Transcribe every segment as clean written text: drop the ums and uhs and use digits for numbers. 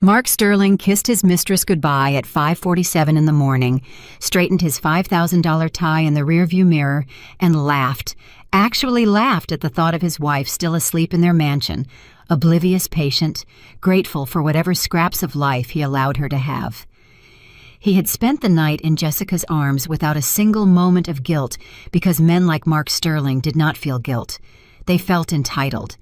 Mark Sterling kissed his mistress goodbye at 5:47 in the morning, straightened his $5,000 tie in the rearview mirror, and laughed, actually laughed at the thought of his wife still asleep in their mansion, oblivious, patient, grateful for whatever scraps of life he allowed her to have. He had spent the night in Jessica's arms without a single moment of guilt because men like Mark Sterling did not feel guilt. They felt entitled.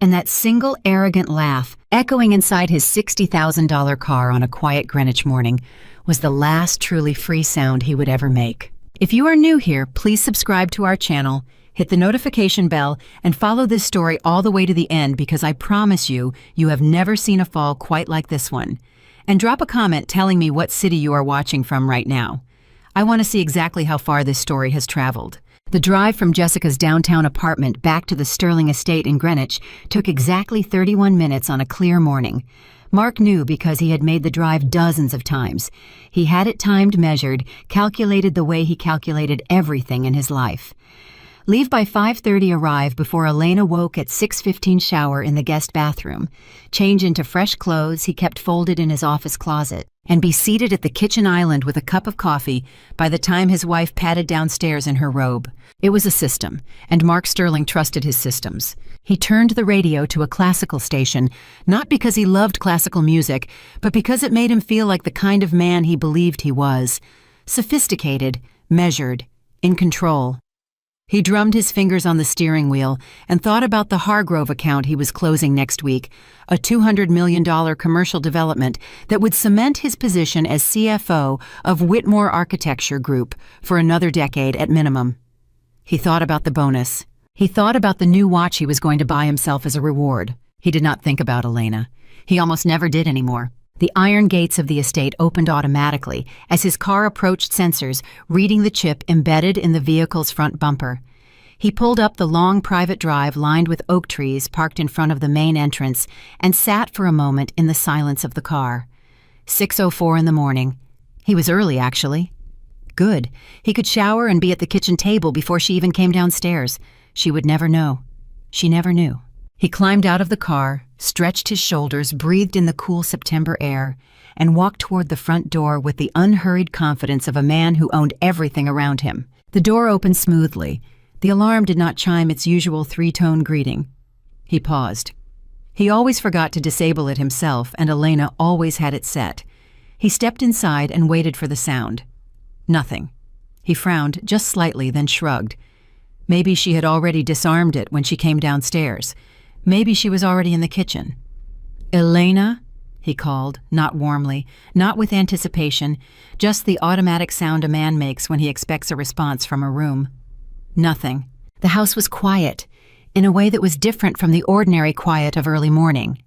And that single arrogant laugh, echoing inside his $60,000 car on a quiet Greenwich morning, was the last truly free sound he would ever make. If you are new here, please subscribe to our channel, hit the notification bell, and follow this story all the way to the end because I promise you, you have never seen a fall quite like this one. And drop a comment telling me what city you are watching from right now. I want to see exactly how far this story has traveled. The drive from Jessica's downtown apartment back to the Sterling estate in Greenwich took exactly 31 minutes on a clear morning. Mark knew because he had made the drive dozens of times. He had it timed, measured, calculated the way he calculated everything in his life. Leave by 5:30, arrive before Elena woke at 6:15, shower in the guest bathroom, change into fresh clothes he kept folded in his office closet, and be seated at the kitchen island with a cup of coffee by the time his wife padded downstairs in her robe. It was a system, and Mark Sterling trusted his systems. He turned the radio to a classical station, not because he loved classical music, but because it made him feel like the kind of man he believed he was. Sophisticated, measured, in control. He drummed his fingers on the steering wheel and thought about the Hargrove account he was closing next week, a $200 million commercial development that would cement his position as CFO of Whitmore Architecture Group for another decade at minimum. He thought about the bonus. He thought about the new watch he was going to buy himself as a reward. He did not think about Elena. He almost never did anymore. The iron gates of the estate opened automatically as his car approached sensors, reading the chip embedded in the vehicle's front bumper. He pulled up the long private drive lined with oak trees parked in front of the main entrance and sat for a moment in the silence of the car. 6:04 in the morning. He was early, actually. Good. He could shower and be at the kitchen table before she even came downstairs. She would never know. She never knew. He climbed out of the car, stretched his shoulders, breathed in the cool September air, and walked toward the front door with the unhurried confidence of a man who owned everything around him. The door opened smoothly. The alarm did not chime its usual three-tone greeting. He paused. He always forgot to disable it himself, and Elena always had it set. He stepped inside and waited for the sound. Nothing. He frowned just slightly, then shrugged. Maybe she had already disarmed it when she came downstairs. Maybe she was already in the kitchen. "Elena?" he called, not warmly, not with anticipation, just the automatic sound a man makes when he expects a response from a room. Nothing. The house was quiet, in a way that was different from the ordinary quiet of early morning.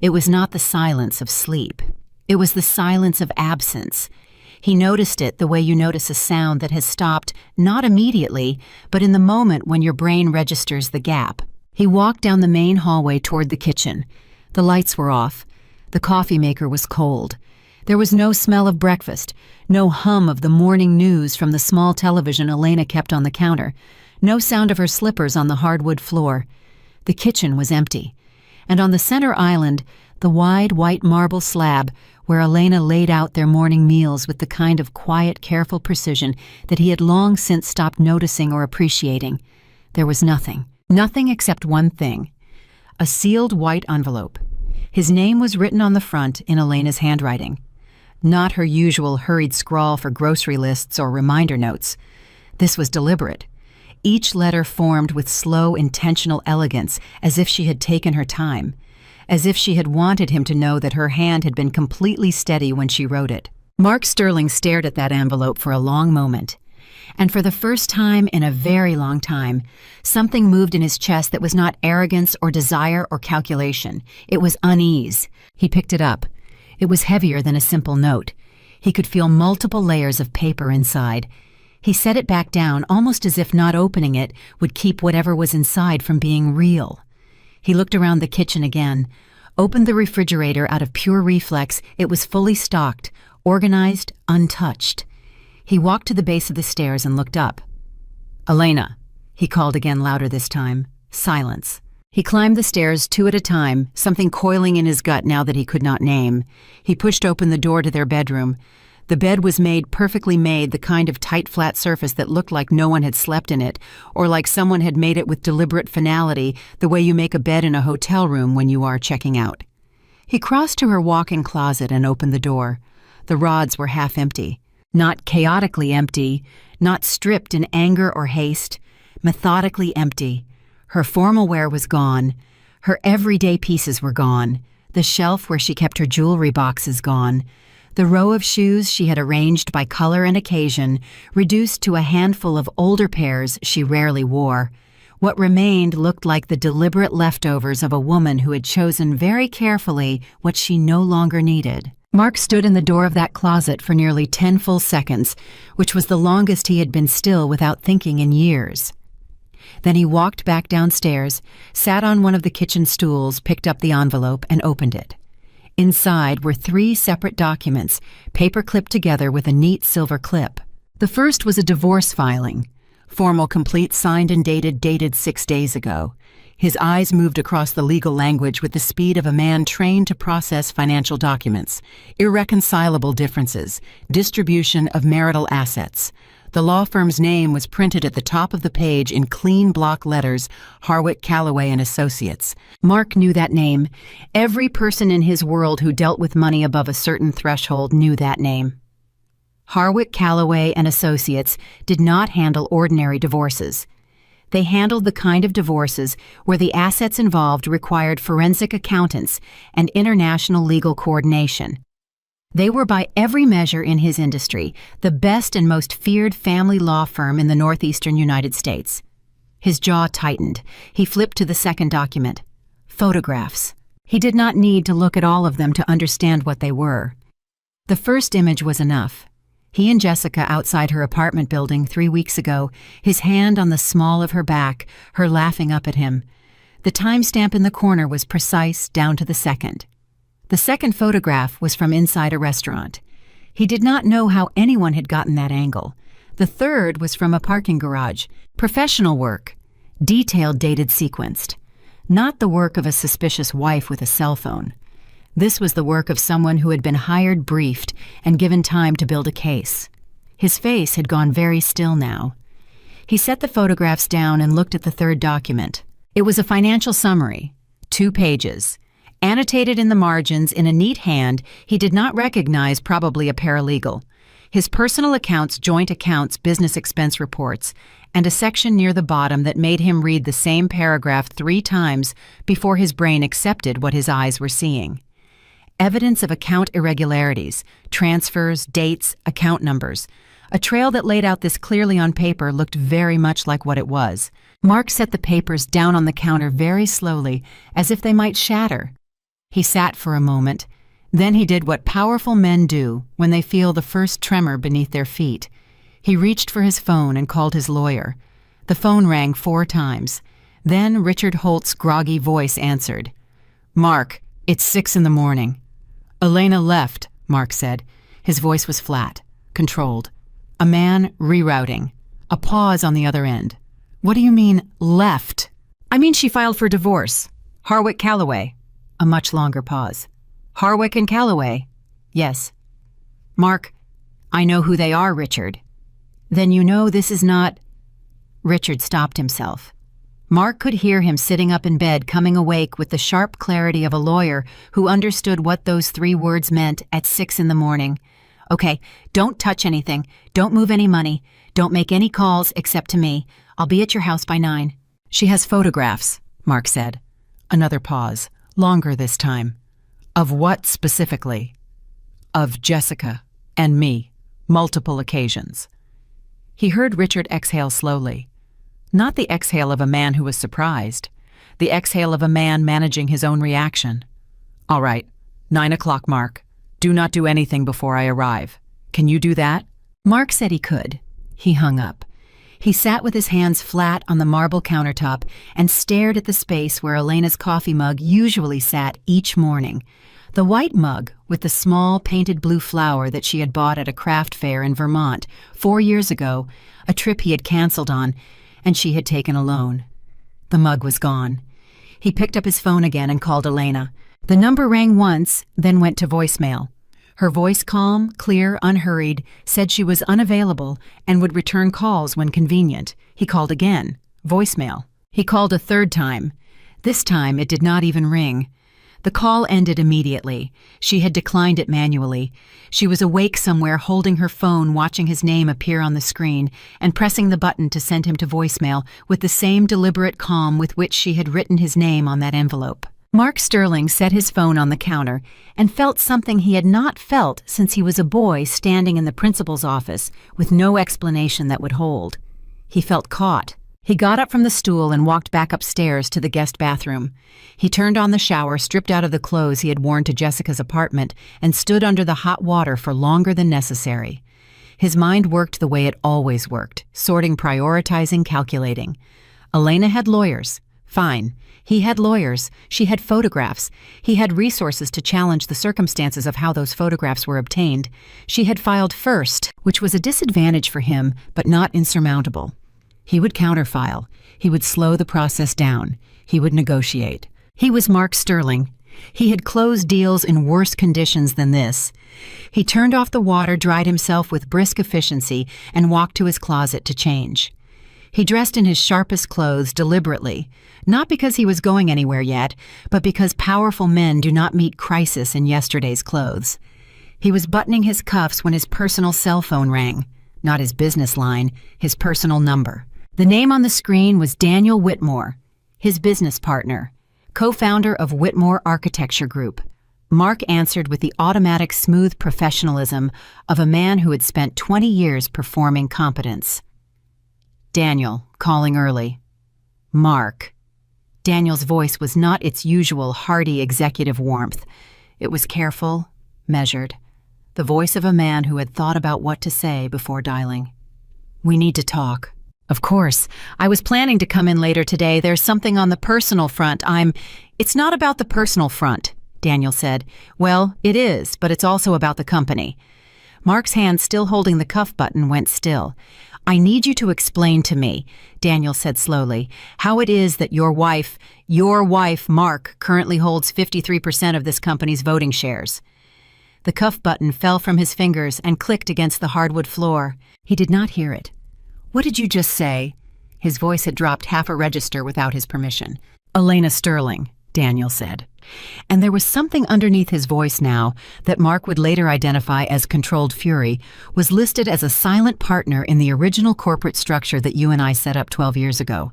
It was not the silence of sleep. It was the silence of absence. He noticed it the way you notice a sound that has stopped, not immediately, but in the moment when your brain registers the gap. He walked down the main hallway toward the kitchen. The lights were off. The coffee maker was cold. There was no smell of breakfast, no hum of the morning news from the small television Elena kept on the counter, no sound of her slippers on the hardwood floor. The kitchen was empty. And on the center island, the wide white marble slab where Elena laid out their morning meals with the kind of quiet, careful precision that he had long since stopped noticing or appreciating. There was nothing. Nothing except one thing. A sealed white envelope. His name was written on the front in Elena's handwriting. Not her usual hurried scrawl for grocery lists or reminder notes. This was deliberate. Each letter formed with slow, intentional elegance, as if she had taken her time, as if she had wanted him to know that her hand had been completely steady when she wrote it. Mark Sterling stared at that envelope for a long moment. And for the first time in a very long time, something moved in his chest that was not arrogance or desire or calculation. It was unease. He picked it up. It was heavier than a simple note. He could feel multiple layers of paper inside. He set it back down, almost as if not opening it would keep whatever was inside from being real. He looked around the kitchen again, opened the refrigerator out of pure reflex. It was fully stocked, organized, untouched. He walked to the base of the stairs and looked up. "Elena," he called again, louder this time. Silence. He climbed the stairs 2 at a time, something coiling in his gut now that he could not name. He pushed open the door to their bedroom. The bed was perfectly made, the kind of tight flat surface that looked like no one had slept in it, or like someone had made it with deliberate finality, the way you make a bed in a hotel room when you are checking out. He crossed to her walk-in closet and opened the door. The rods were half empty. Not chaotically empty, not stripped in anger or haste, methodically empty. Her formal wear was gone. Her everyday pieces were gone. The shelf where she kept her jewelry boxes gone. The row of shoes she had arranged by color and occasion, reduced to a handful of older pairs she rarely wore. What remained looked like the deliberate leftovers of a woman who had chosen very carefully what she no longer needed. Mark stood in the door of that closet for nearly 10 full seconds, which was the longest he had been still without thinking in years. Then he walked back downstairs, sat on one of the kitchen stools, picked up the envelope, and opened it. Inside were 3 separate documents, paper clipped together with a neat silver clip. The first was a divorce filing. Formal, complete, signed and dated 6 days ago. His eyes moved across the legal language with the speed of a man trained to process financial documents. Irreconcilable differences. Distribution of marital assets. The law firm's name was printed at the top of the page in clean block letters, Harwick, Callaway and Associates. Mark knew that name. Every person in his world who dealt with money above a certain threshold knew that name. Harwick, Callaway and Associates did not handle ordinary divorces. They handled the kind of divorces where the assets involved required forensic accountants and international legal coordination. They were by every measure in his industry the best and most feared family law firm in the northeastern United States. His jaw tightened. He flipped to the second document. Photographs. He did not need to look at all of them to understand what they were. The first image was enough. He and Jessica outside her apartment building 3 weeks ago, his hand on the small of her back, her laughing up at him. The timestamp in the corner was precise down to the second. The second photograph was from inside a restaurant. He did not know how anyone had gotten that angle. The third was from a parking garage. Professional work. Detailed, dated, sequenced. Not the work of a suspicious wife with a cell phone. This was the work of someone who had been hired, briefed, and given time to build a case. His face had gone very still now. He set the photographs down and looked at the third document. It was a financial summary, 2 pages. Annotated in the margins in a neat hand he did not recognize, probably a paralegal. His personal accounts, joint accounts, business expense reports, and a section near the bottom that made him read the same paragraph 3 times before his brain accepted what his eyes were seeing. Evidence of account irregularities, transfers, dates, account numbers. A trail that laid out this clearly on paper looked very much like what it was. Mark set the papers down on the counter very slowly, as if they might shatter. He sat for a moment. Then he did what powerful men do when they feel the first tremor beneath their feet. He reached for his phone and called his lawyer. The phone rang 4 times. Then Richard Holt's groggy voice answered. "Mark, it's 6 in the morning." "Elena left," Mark said. His voice was flat, controlled. A man rerouting. A pause on the other end. "What do you mean, left?" "I mean she filed for divorce. Harwick Callaway." A much longer pause. "Harwick and Callaway?" "Yes." "Mark, I know who they are, Richard." "Then you know this is not—" Richard stopped himself. Mark could hear him sitting up in bed, coming awake with the sharp clarity of a lawyer who understood what those 3 words meant at 6 in the morning. "Okay, don't touch anything. Don't move any money. Don't make any calls except to me. I'll be at your house by 9. "She has photographs," Mark said. Another pause. Longer this time. "Of what specifically?" "Of Jessica and me. Multiple occasions." He heard Richard exhale slowly. Not the exhale of a man who was surprised. The exhale of a man managing his own reaction. "All right. 9 o'clock, Mark. Do not do anything before I arrive. Can you do that?" Mark said he could. He hung up. He sat with his hands flat on the marble countertop and stared at the space where Elena's coffee mug usually sat each morning. The white mug with the small painted blue flower that she had bought at a craft fair in Vermont 4 years ago, a trip he had canceled on, and she had taken alone. The mug was gone. He picked up his phone again and called Elena. The number rang once, then went to voicemail. Her voice, calm, clear, unhurried, said she was unavailable and would return calls when convenient. He called again. Voicemail. He called a third time. This time it did not even ring. The call ended immediately. She had declined it manually. She was awake somewhere holding her phone, watching his name appear on the screen, and pressing the button to send him to voicemail with the same deliberate calm with which she had written his name on that envelope. Mark Sterling set his phone on the counter and felt something he had not felt since he was a boy standing in the principal's office with no explanation that would hold. He felt caught. He got up from the stool and walked back upstairs to the guest bathroom. He turned on the shower, stripped out of the clothes he had worn to Jessica's apartment, and stood under the hot water for longer than necessary. His mind worked the way it always worked, sorting, prioritizing, calculating. Elena had lawyers. Fine. He had lawyers. She had photographs. He had resources to challenge the circumstances of how those photographs were obtained. She had filed first, which was a disadvantage for him, but not insurmountable. He would counterfile. He would slow the process down. He would negotiate. He was Mark Sterling. He had closed deals in worse conditions than this. He turned off the water, dried himself with brisk efficiency, and walked to his closet to change. He dressed in his sharpest clothes deliberately, not because he was going anywhere yet, but because powerful men do not meet crisis in yesterday's clothes. He was buttoning his cuffs when his personal cell phone rang. Not his business line, his personal number. The name on the screen was Daniel Whitmore, his business partner, co-founder of Whitmore Architecture Group. Mark answered with the automatic smooth professionalism of a man who had spent 20 years performing competence. Daniel, calling early. Mark. Daniel's voice was not its usual hearty executive warmth. It was careful, measured. The voice of a man who had thought about what to say before dialing. We need to talk. Of course. I was planning to come in later today. There's something on the personal front. It's not about the personal front, Daniel said. Well, it is, but it's also about the company. Mark's hand, still holding the cuff button, went still. I need you to explain to me, Daniel said slowly, how it is that your wife, Mark, currently holds 53% of this company's voting shares. The cuff button fell from his fingers and clicked against the hardwood floor. He did not hear it. What did you just say? His voice had dropped half a register without his permission. Elena Sterling, Daniel said. And there was something underneath his voice now that Mark would later identify as controlled fury, was listed as a silent partner in the original corporate structure that you and I set up 12 years ago.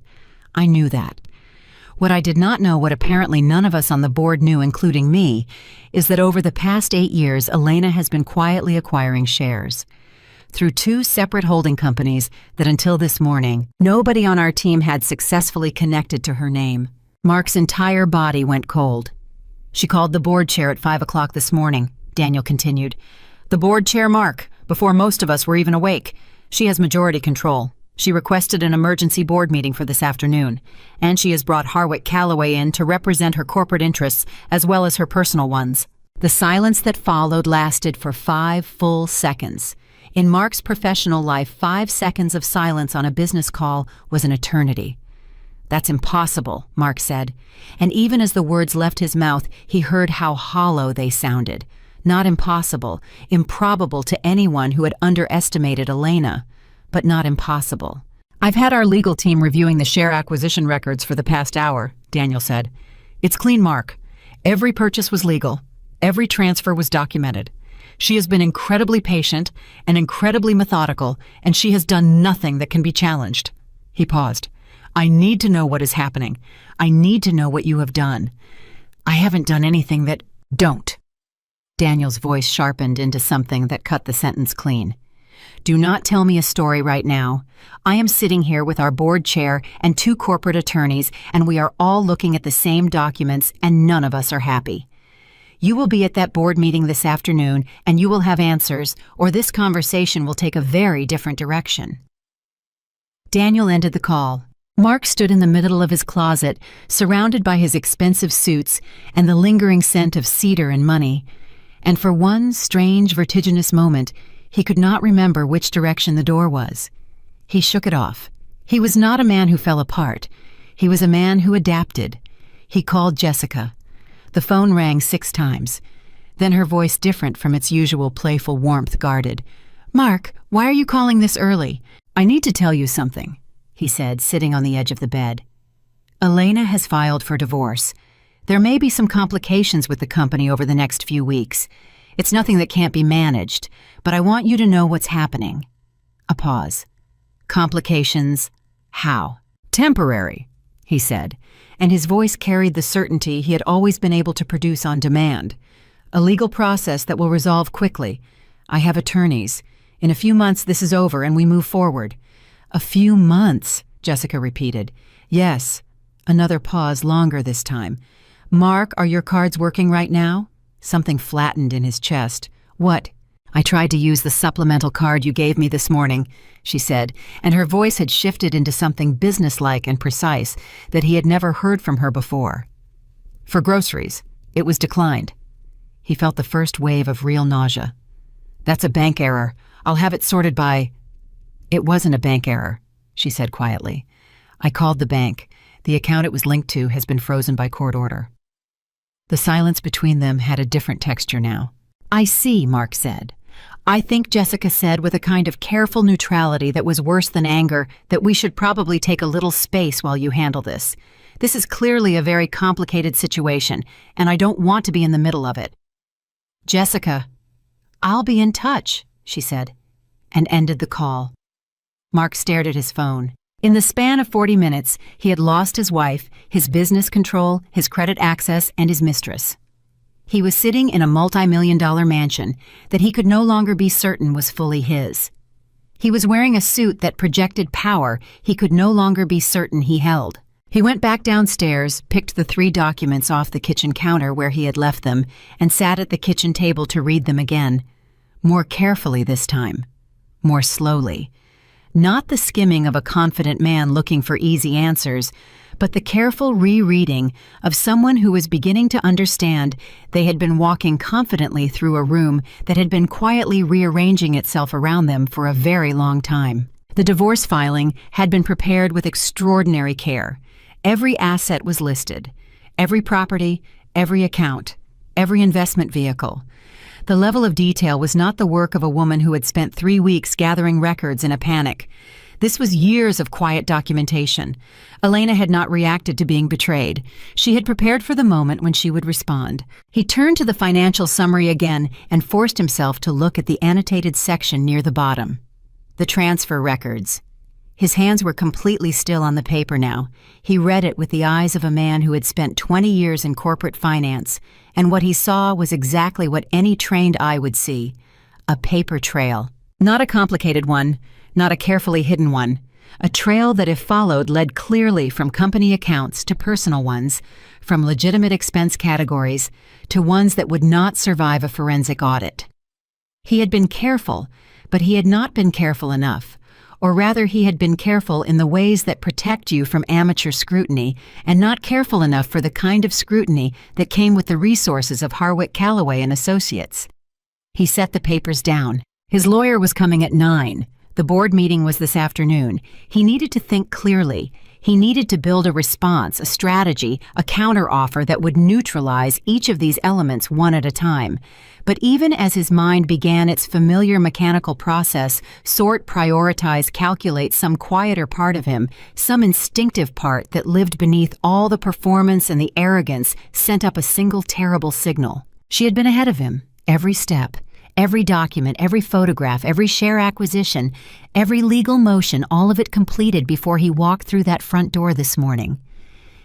I knew that. What I did not know, what apparently none of us on the board knew, including me, is that over the past 8 years, Elena has been quietly acquiring shares. Through 2 separate holding companies that until this morning, nobody on our team had successfully connected to her name. Mark's entire body went cold. She called the board chair at 5 o'clock this morning, Daniel continued. The board chair, Mark, before most of us were even awake. She has majority control. She requested an emergency board meeting for this afternoon, and she has brought Harwick Calloway in to represent her corporate interests as well as her personal ones. The silence that followed lasted for 5 full seconds. In Mark's professional life, 5 seconds of silence on a business call was an eternity. That's impossible, Mark said, and even as the words left his mouth, he heard how hollow they sounded. Not impossible, improbable to anyone who had underestimated Elena, but not impossible. I've had our legal team reviewing the share acquisition records for the past hour, Daniel said. It's clean, Mark. Every purchase was legal. Every transfer was documented. She has been incredibly patient and incredibly methodical, and she has done nothing that can be challenged. He paused. I need to know what is happening. I need to know what you have done. I haven't done anything that... Don't. Daniel's voice sharpened into something that cut the sentence clean. Do not tell me a story right now. I am sitting here with our board chair and 2 corporate attorneys, and we are all looking at the same documents, and none of us are happy. You will be at that board meeting this afternoon, and you will have answers, or this conversation will take a very different direction. Daniel ended the call. Mark stood in the middle of his closet, surrounded by his expensive suits and the lingering scent of cedar and money. And for one strange, vertiginous moment, he could not remember which direction the door was. He shook it off. He was not a man who fell apart. He was a man who adapted. He called Jessica. The phone rang 6 times. Then her voice, different from its usual playful warmth, guarded. "Mark, why are you calling this early? I need to tell you something," he said, sitting on the edge of the bed. "Elena has filed for divorce. There may be some complications with the company over the next few weeks. It's nothing that can't be managed, but I want you to know what's happening." A pause. "Complications? How?" "Temporary," he said, and his voice carried the certainty he had always been able to produce on demand. "A legal process that will resolve quickly. I have attorneys. In a few months this is over and we move forward." "A few months," Jessica repeated. "Yes." Another pause, longer this time. "Mark, are your cards working right now?" Something flattened in his chest. "What?" "I tried to use the supplemental card you gave me this morning," she said, and her voice had shifted into something businesslike and precise that he had never heard from her before. "For groceries. It was declined." He felt the first wave of real nausea. "That's a bank error. I'll have it sorted by—" "It wasn't a bank error," she said quietly. "I called the bank. The account it was linked to has been frozen by court order." The silence between them had a different texture now. "I see," Mark said. "I think Jessica said with a kind of careful neutrality that was worse than anger that we should probably take a little space while you handle this. This is clearly a very complicated situation, and I don't want to be in the middle of it." "Jessica, I'll be in touch," she said, and ended the call. Mark stared at his phone. In the span of 40 minutes, he had lost his wife, his business control, his credit access, and his mistress. He was sitting in a multi-million-dollar mansion that he could no longer be certain was fully his. He was wearing a suit that projected power he could no longer be certain he held. He went back downstairs, picked the 3 documents off the kitchen counter where he had left them, and sat at the kitchen table to read them again. More carefully this time. More slowly. Not the skimming of a confident man looking for easy answers, but the careful rereading of someone who was beginning to understand they had been walking confidently through a room that had been quietly rearranging itself around them for a very long time. The divorce filing had been prepared with extraordinary care. Every asset was listed. Every property, every account, every investment vehicle. The level of detail was not the work of a woman who had spent 3 weeks gathering records in a panic. This was years of quiet documentation. Elena had not reacted to being betrayed. She had prepared for the moment when she would respond. He turned to the financial summary again and forced himself to look at the annotated section near the bottom. The transfer records. His hands were completely still on the paper now. He read it with the eyes of a man who had spent 20 years in corporate finance, and what he saw was exactly what any trained eye would see. A paper trail. Not a complicated one, not a carefully hidden one. A trail that, if followed, led clearly from company accounts to personal ones, from legitimate expense categories to ones that would not survive a forensic audit. He had been careful, but he had not been careful enough. Or rather, he had been careful in the ways that protect you from amateur scrutiny, and not careful enough for the kind of scrutiny that came with the resources of Harwick Callaway and Associates. He set the papers down. His lawyer was coming at 9. The board meeting was this afternoon. He needed to think clearly. He needed to build a response, a strategy, a counteroffer that would neutralize each of these elements one at a time. But even as his mind began its familiar mechanical process, sort, prioritize, calculate, some quieter part of him, some instinctive part that lived beneath all the performance and the arrogance, sent up a single terrible signal. She had been ahead of him, every step. Every document, every photograph, every share acquisition, every legal motion, all of it completed before he walked through that front door this morning.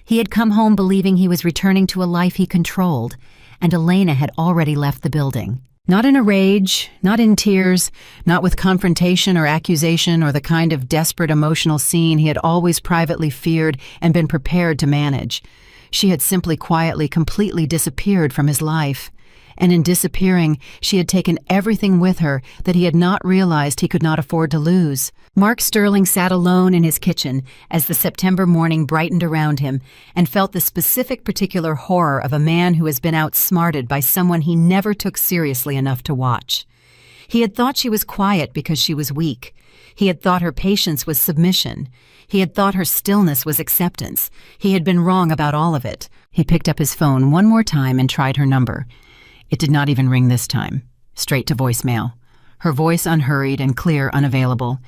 He had come home believing he was returning to a life he controlled, and Elena had already left the building. Not in a rage, not in tears, not with confrontation or accusation or the kind of desperate emotional scene he had always privately feared and been prepared to manage. She had simply quietly, completely disappeared from his life. And in disappearing, she had taken everything with her that he had not realized he could not afford to lose. Mark Sterling sat alone in his kitchen as the September morning brightened around him and felt the specific particular horror of a man who has been outsmarted by someone he never took seriously enough to watch. He had thought she was quiet because she was weak. He had thought her patience was submission. He had thought her stillness was acceptance. He had been wrong about all of it. He picked up his phone one more time and tried her number. It did not even ring this time. Straight to voicemail. Her voice unhurried and clear, unavailable.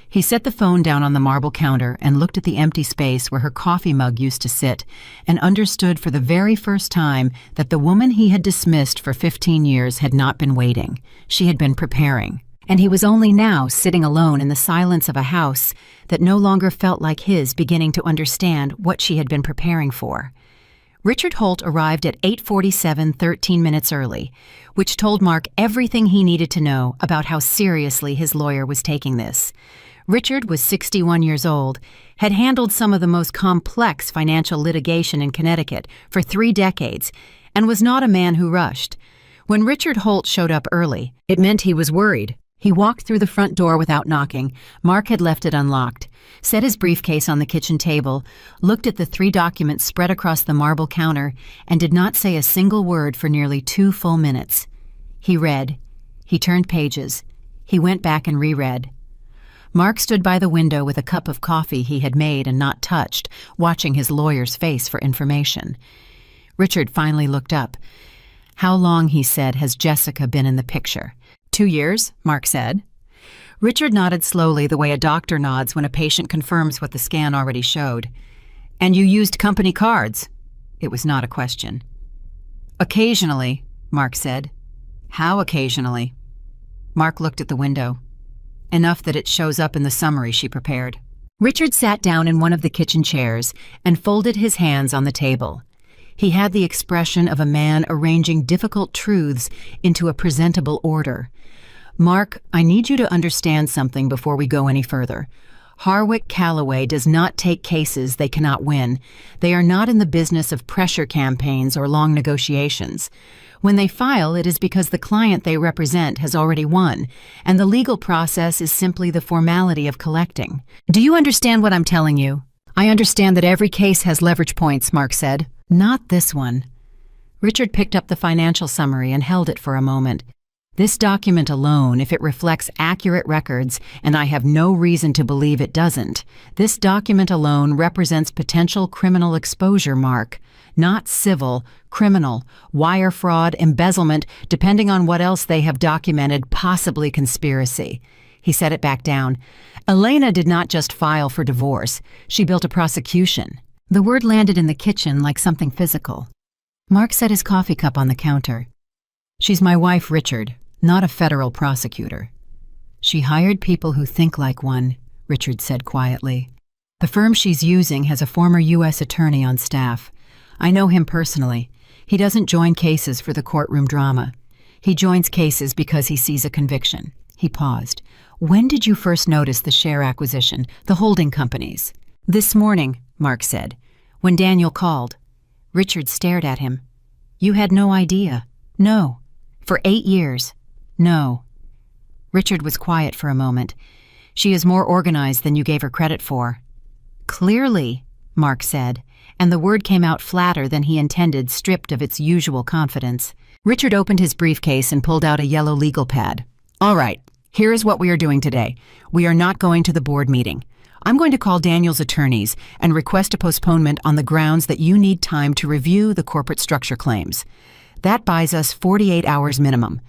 He set the phone down on the marble counter and looked at the empty space where her coffee mug used to sit and understood for the very first time that the woman he had dismissed for 15 years had not been waiting. She had been preparing. And he was only now sitting alone in the silence of a house that no longer felt like his, beginning to understand what she had been preparing for. Richard Holt arrived at 8:47, 13 minutes early, which told Mark everything he needed to know about how seriously his lawyer was taking this. Richard was 61 years old, had handled some of the most complex financial litigation in Connecticut for 3 decades, and was not a man who rushed. When Richard Holt showed up early, it meant he was worried. He walked through the front door without knocking. Mark had left it unlocked, set his briefcase on the kitchen table, looked at the 3 documents spread across the marble counter, and did not say a single word for nearly 2 full minutes. He read. He turned pages. He went back and reread. Mark stood by the window with a cup of coffee he had made and not touched, watching his lawyer's face for information. Richard finally looked up. "How long," he said, "has Jessica been in the picture?" 2 years, Mark said. Richard nodded slowly the way a doctor nods when a patient confirms what the scan already showed. "And you used company cards?" It was not a question. "Occasionally," Mark said. "How occasionally?" Mark looked at the window. "Enough that it shows up in the summary she prepared." Richard sat down in one of the kitchen chairs and folded his hands on the table. He had the expression of a man arranging difficult truths into a presentable order. "Mark, I need you to understand something before we go any further. Harwick Callaway does not take cases they cannot win. They are not in the business of pressure campaigns or long negotiations. When they file, it is because the client they represent has already won, and the legal process is simply the formality of collecting. Do you understand what I'm telling you?" "I understand that every case has leverage points," Mark said. "Not this one." Richard picked up the financial summary and held it for a moment. "This document alone, if it reflects accurate records, and I have no reason to believe it doesn't, this document alone represents potential criminal exposure, Mark. Not civil, criminal, wire fraud, embezzlement, depending on what else they have documented, possibly conspiracy." He set it back down. "Elena did not just file for divorce. She built a prosecution." The word landed in the kitchen like something physical. Mark set his coffee cup on the counter. "She's my wife, Richard, not a federal prosecutor." "She hired people who think like one," Richard said quietly. "The firm she's using has a former U.S. attorney on staff. I know him personally. He doesn't join cases for the courtroom drama. He joins cases because he sees a conviction." He paused. "When did you first notice the share acquisition, the holding companies?" "This morning," Mark said, "when Daniel called." Richard stared at him. "You had no idea?" "No." "For 8 years?" "No." Richard was quiet for a moment. "She is more organized than you gave her credit for." "Clearly," Mark said, and the word came out flatter than he intended, stripped of its usual confidence. Richard opened his briefcase and pulled out a yellow legal pad. "All right, here is what we are doing today. We are not going to the board meeting. I'm going to call Daniel's attorneys and request a postponement on the grounds that you need time to review the corporate structure claims. That buys us 48 hours minimum.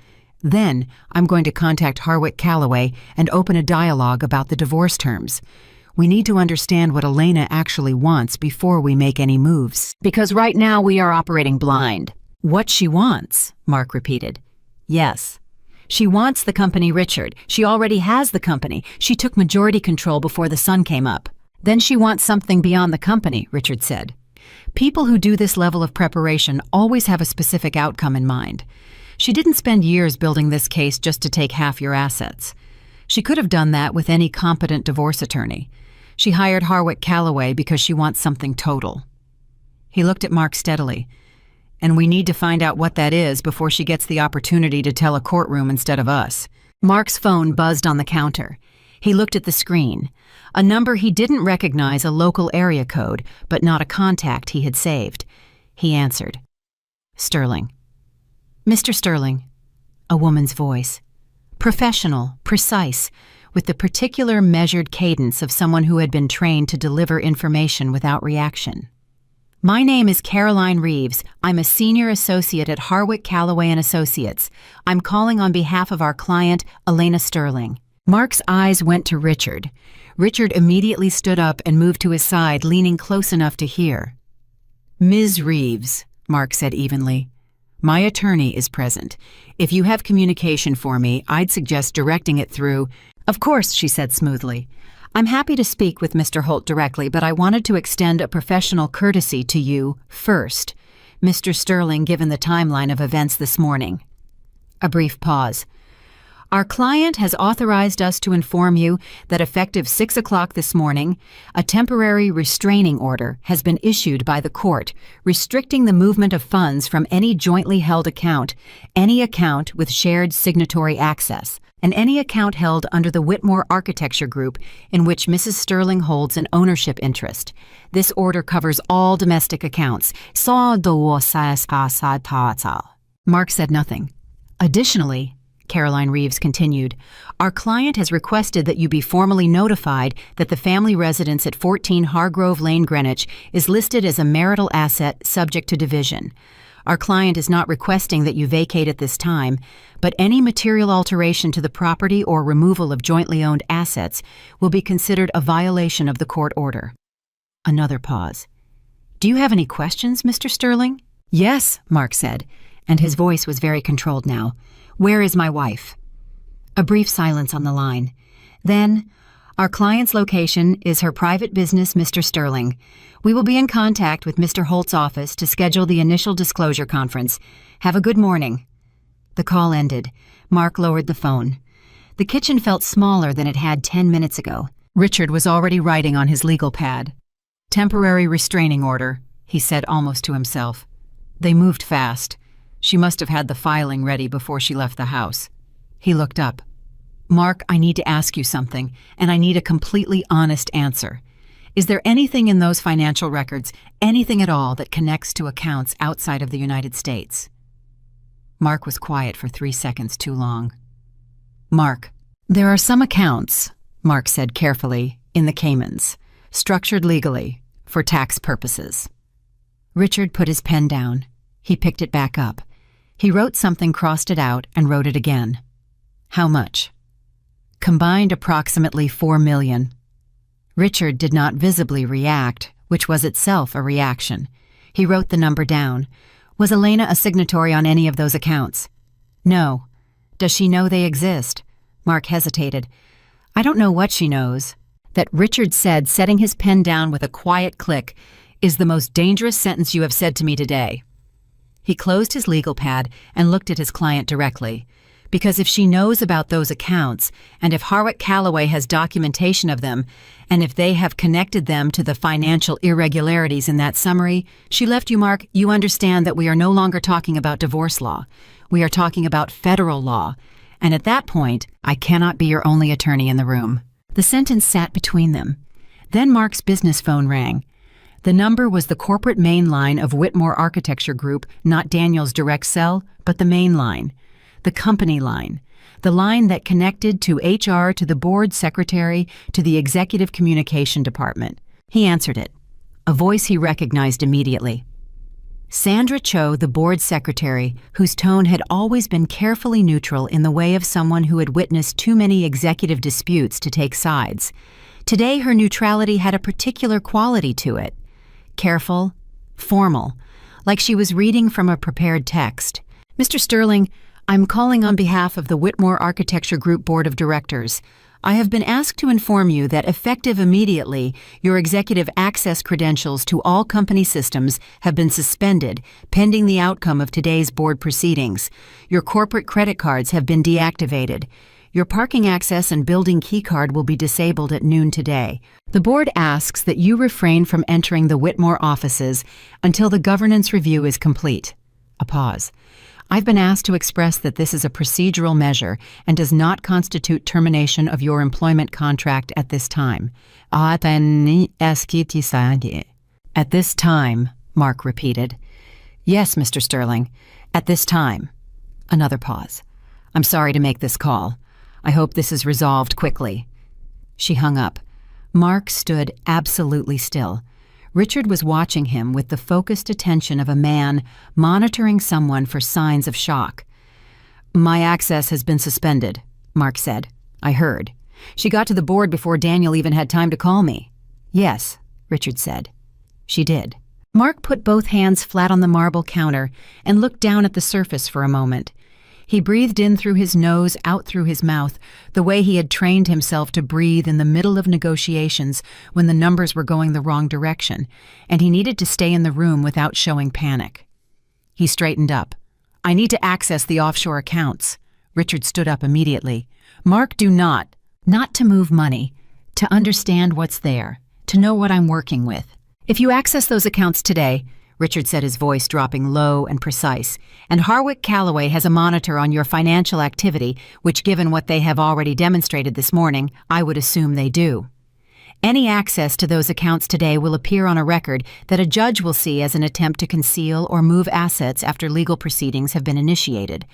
Then I'm going to contact Harwick Callaway and open a dialogue about the divorce terms. We need to understand what Elena actually wants before we make any moves, because right now we are operating blind." "What she wants," Mark repeated. "Yes. She wants the company, Richard. She already has the company. She took majority control before the sun came up." "Then she wants something beyond the company," Richard said. "People who do this level of preparation always have a specific outcome in mind. She didn't spend years building this case just to take half your assets. She could have done that with any competent divorce attorney. She hired Harwick Callaway because she wants something total." He looked at Mark steadily. "And we need to find out what that is before she gets the opportunity to tell a courtroom instead of us." Mark's phone buzzed on the counter. He looked at the screen. A number he didn't recognize, a local area code, but not a contact he had saved. He answered. "Sterling." "Mr. Sterling." A woman's voice. Professional, precise, with the particular measured cadence of someone who had been trained to deliver information without reaction. My name is Caroline Reeves. I'm a senior associate at Harwick, Callaway & Associates. I'm calling on behalf of our client, Elena Sterling. Mark's eyes went to Richard. Richard immediately stood up and moved to his side, leaning close enough to hear. Ms. Reeves, Mark said evenly, my attorney is present. If you have communication for me, I'd suggest directing it through— Of course, she said smoothly. I'm happy to speak with Mr. Holt directly, but I wanted to extend a professional courtesy to you first, Mr. Sterling, given the timeline of events this morning. A brief pause. Our client has authorized us to inform you that effective 6 o'clock this morning, a temporary restraining order has been issued by the court restricting the movement of funds from any jointly held account, any account with shared signatory access, and any account held under the Whitmore Architecture Group in which Mrs. Sterling holds an ownership interest. This order covers all domestic accounts. Mark said nothing. Additionally, Caroline Reeves continued, our client has requested that you be formally notified that the family residence at 14 Hargrove Lane, Greenwich, is listed as a marital asset subject to division. Our client is not requesting that you vacate at this time, but any material alteration to the property or removal of jointly owned assets will be considered a violation of the court order. Another pause. Do you have any questions, Mr. Sterling? Yes, Mark said, and his voice was very controlled now. Where is my wife? A brief silence on the line. Then, our client's location is her private business, Mr. Sterling. We will be in contact with Mr. Holt's office to schedule the initial disclosure conference. Have a good morning. The call ended. Mark lowered the phone. The kitchen felt smaller than it had 10 minutes ago. Richard was already writing on his legal pad. Temporary restraining order, he said almost to himself. They moved fast. She must have had the filing ready before she left the house. He looked up. Mark, I need to ask you something, and I need a completely honest answer. Is there anything in those financial records, anything at all, that connects to accounts outside of the United States? Mark was quiet for 3 seconds too long. Mark, there are some accounts, Mark said carefully, in the Caymans, structured legally, for tax purposes. Richard put his pen down. He picked it back up. He wrote something, crossed it out, and wrote it again. How much? Combined approximately $4 million. Richard did not visibly react, which was itself a reaction. He wrote the number down. Was Elena a signatory on any of those accounts? No. Does she know they exist? Mark hesitated. I don't know what she knows. That, Richard said, setting his pen down with a quiet click, is the most dangerous sentence you have said to me today. He closed his legal pad and looked at his client directly. Because if she knows about those accounts, and if Harwick Callaway has documentation of them, and if they have connected them to the financial irregularities in that summary, she left you, Mark, you understand that we are no longer talking about divorce law. We are talking about federal law. And at that point, I cannot be your only attorney in the room. The sentence sat between them. Then Mark's business phone rang. The number was the corporate main line of Whitmore Architecture Group, not Daniel's direct cell, but the main line. The company line. The line that connected to HR, to the board secretary, to the executive communication department. He answered it. A voice he recognized immediately. Sandra Cho, the board secretary, whose tone had always been carefully neutral in the way of someone who had witnessed too many executive disputes to take sides. Today her neutrality had a particular quality to it. Careful, formal, like she was reading from a prepared text. Mr. Sterling, I'm calling on behalf of the Whitmore Architecture Group Board of Directors. I have been asked to inform you that effective immediately, your executive access credentials to all company systems have been suspended pending the outcome of today's board proceedings. Your corporate credit cards have been deactivated. Your parking access and building key card will be disabled at noon today. The board asks that you refrain from entering the Whitmore offices until the governance review is complete. A pause. I've been asked to express that this is a procedural measure and does not constitute termination of your employment contract at this time. At this time, Mark repeated. Yes, Mr. Sterling, at this time. Another pause. I'm sorry to make this call. I hope this is resolved quickly." She hung up. Mark stood absolutely still. Richard was watching him with the focused attention of a man monitoring someone for signs of shock. "My access has been suspended," Mark said. "I heard. She got to the board before Daniel even had time to call me." "Yes," Richard said. "She did." Mark put both hands flat on the marble counter and looked down at the surface for a moment. He breathed in through his nose, out through his mouth, the way he had trained himself to breathe in the middle of negotiations when the numbers were going the wrong direction, and he needed to stay in the room without showing panic. He straightened up. "I need to access the offshore accounts." Richard stood up immediately. "Mark, do not to move money, to understand what's there, to know what I'm working with. If you access those accounts today," Richard said, his voice dropping low and precise, "and Harwick Callaway has a monitor on your financial activity, which given what they have already demonstrated this morning, I would assume they do. Any access to those accounts today will appear on a record that a judge will see as an attempt to conceal or move assets after legal proceedings have been initiated.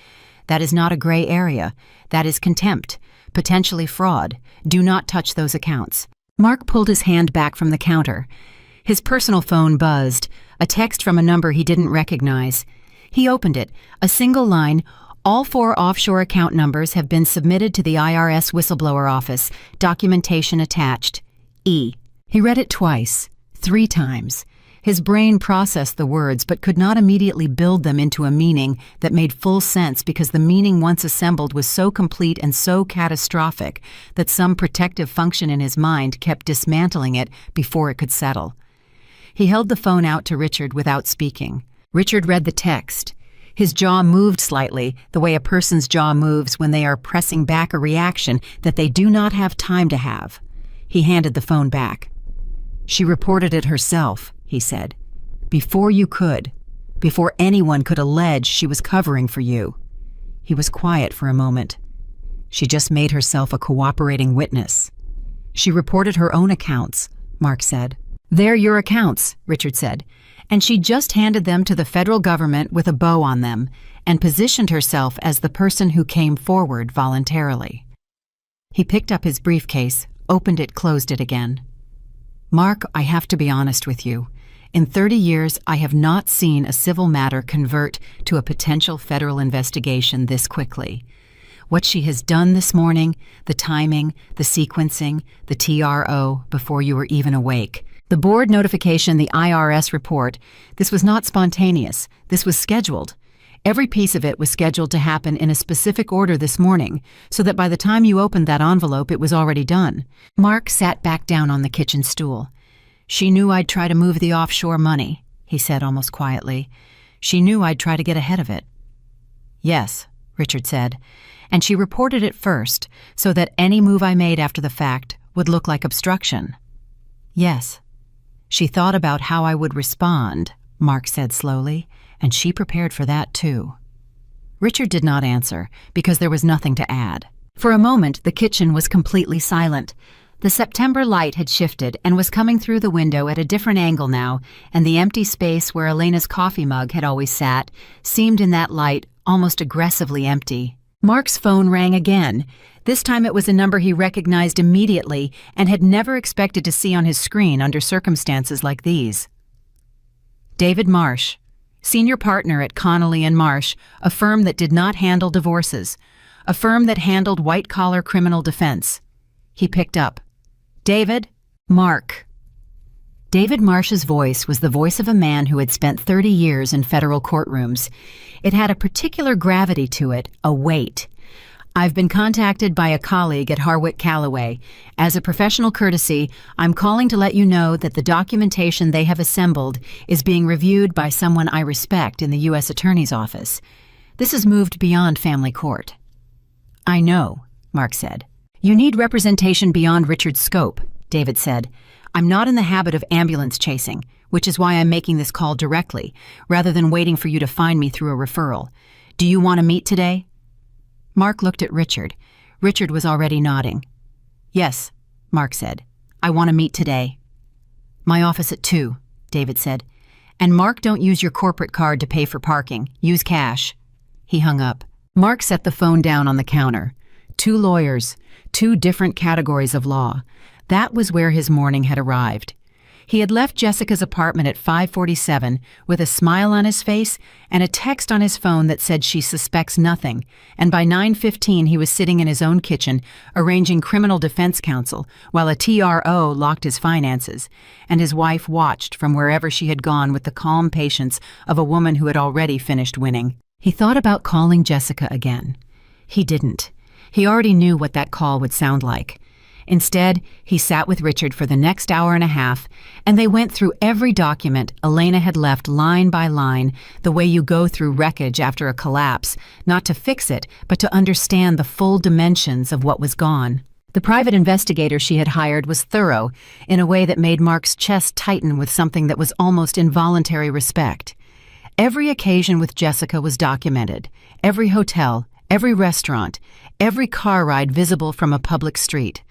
That is not a gray area. That is contempt, potentially fraud. Do not touch those accounts." Mark pulled his hand back from the counter. His personal phone buzzed, a text from a number he didn't recognize. He opened it, a single line. "All 4 offshore account numbers have been submitted to the IRS whistleblower office. Documentation attached. E." He read it twice, 3 times. His brain processed the words but could not immediately build them into a meaning that made full sense because the meaning once assembled was so complete and so catastrophic that some protective function in his mind kept dismantling it before it could settle. He held the phone out to Richard without speaking. Richard read the text. His jaw moved slightly, the way a person's jaw moves when they are pressing back a reaction that they do not have time to have. He handed the phone back. "She reported it herself," he said. "Before you could. Before anyone could allege she was covering for you." He was quiet for a moment. "She just made herself a cooperating witness." "She reported her own accounts," Mark said. "They're your accounts," Richard said, "and she just handed them to the federal government with a bow on them and positioned herself as the person who came forward voluntarily." He picked up his briefcase, opened it, closed it again. "Mark, I have to be honest with you. In 30 years, I have not seen a civil matter convert to a potential federal investigation this quickly. What she has done this morning, the timing, the sequencing, the TRO, before you were even awake. The board notification, the IRS report, this was not spontaneous. This was scheduled. Every piece of it was scheduled to happen in a specific order this morning, so that by the time you opened that envelope, it was already done." Mark sat back down on the kitchen stool. "She knew I'd try to move the offshore money," he said almost quietly. "She knew I'd try to get ahead of it." "Yes," Richard said, "and she reported it first, so that any move I made after the fact would look like obstruction." "Yes. She thought about how I would respond," Mark said slowly, "and she prepared for that too." Richard did not answer, because there was nothing to add. For a moment, the kitchen was completely silent. The September light had shifted and was coming through the window at a different angle now, and the empty space where Elena's coffee mug had always sat seemed in that light almost aggressively empty. Mark's phone rang again. This time it was a number he recognized immediately and had never expected to see on his screen under circumstances like these. "David Marsh, senior partner at Connolly & Marsh, a firm that did not handle divorces, a firm that handled white-collar criminal defense." He picked up. "David?" "Mark." David Marsh's voice was the voice of a man who had spent 30 years in federal courtrooms. It had a particular gravity to it, a weight. "I've been contacted by a colleague at Harwick Callaway. As a professional courtesy, I'm calling to let you know that the documentation they have assembled is being reviewed by someone I respect in the U.S. Attorney's Office. This has moved beyond family court." "I know," Mark said. "You need representation beyond Richard's scope," David said. "I'm not in the habit of ambulance chasing, which is why I'm making this call directly, rather than waiting for you to find me through a referral. Do you want to meet today?" Mark looked at Richard. Richard was already nodding. "Yes," Mark said. "I want to meet today." "My office at 2, David said. "And Mark, don't use your corporate card to pay for parking. Use cash." He hung up. Mark set the phone down on the counter. 2 lawyers, 2 different categories of law. That was where his morning had arrived. He had left Jessica's apartment at 5:47 with a smile on his face and a text on his phone that said she suspects nothing, and by 9:15 he was sitting in his own kitchen arranging criminal defense counsel while a TRO locked his finances, and his wife watched from wherever she had gone with the calm patience of a woman who had already finished winning. He thought about calling Jessica again. He didn't. He already knew what that call would sound like. Instead, he sat with Richard for the next hour and a half, and they went through every document Elena had left line by line, the way you go through wreckage after a collapse, not to fix it, but to understand the full dimensions of what was gone. The private investigator she had hired was thorough in a way that made Mark's chest tighten with something that was almost involuntary respect. Every occasion with Jessica was documented, every hotel, every restaurant, every car ride visible from a public street.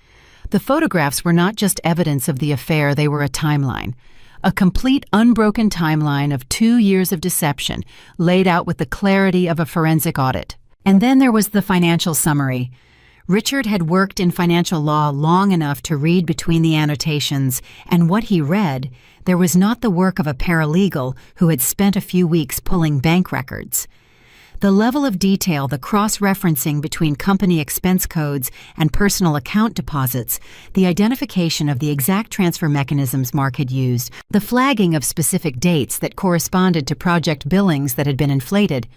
The photographs were not just evidence of the affair, they were a timeline. A complete, unbroken timeline of 2 years of deception, laid out with the clarity of a forensic audit. And then there was the financial summary. Richard had worked in financial law long enough to read between the annotations, and what he read, there was not the work of a paralegal who had spent a few weeks pulling bank records. The level of detail, the cross-referencing between company expense codes and personal account deposits, the identification of the exact transfer mechanisms Mark had used, the flagging of specific dates that corresponded to project billings that had been inflated,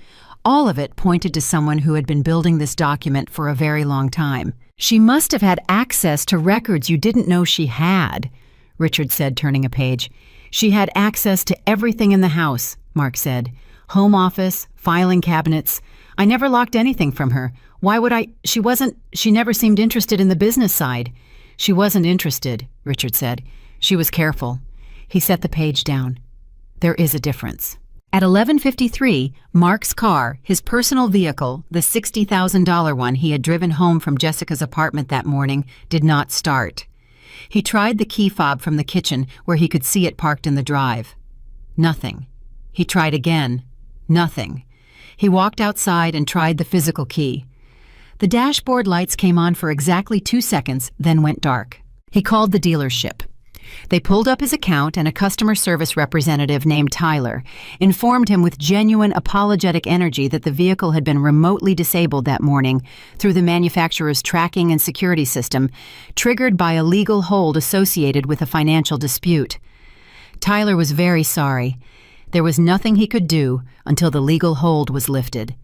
all of it pointed to someone who had been building this document for a very long time. "She must have had access to records you didn't know she had," Richard said, turning a page. "She had access to everything in the house," Mark said. "Home office, filing cabinets. I never locked anything from her. Why would I? She never seemed interested in the business side." "She wasn't interested," Richard said. "She was careful." He set the page down. "There is a difference." At 11:53, Mark's car, his personal vehicle, the $60,000 one he had driven home from Jessica's apartment that morning, did not start. He tried the key fob from the kitchen where he could see it parked in the drive. Nothing. He tried again. Nothing. He walked outside and tried the physical key. The dashboard lights came on for exactly 2 seconds, then went dark. He called the dealership. They pulled up his account, and a customer service representative named Tyler informed him with genuine apologetic energy that the vehicle had been remotely disabled that morning through the manufacturer's tracking and security system, triggered by a legal hold associated with a financial dispute. Tyler was very sorry. There was nothing he could do until the legal hold was lifted.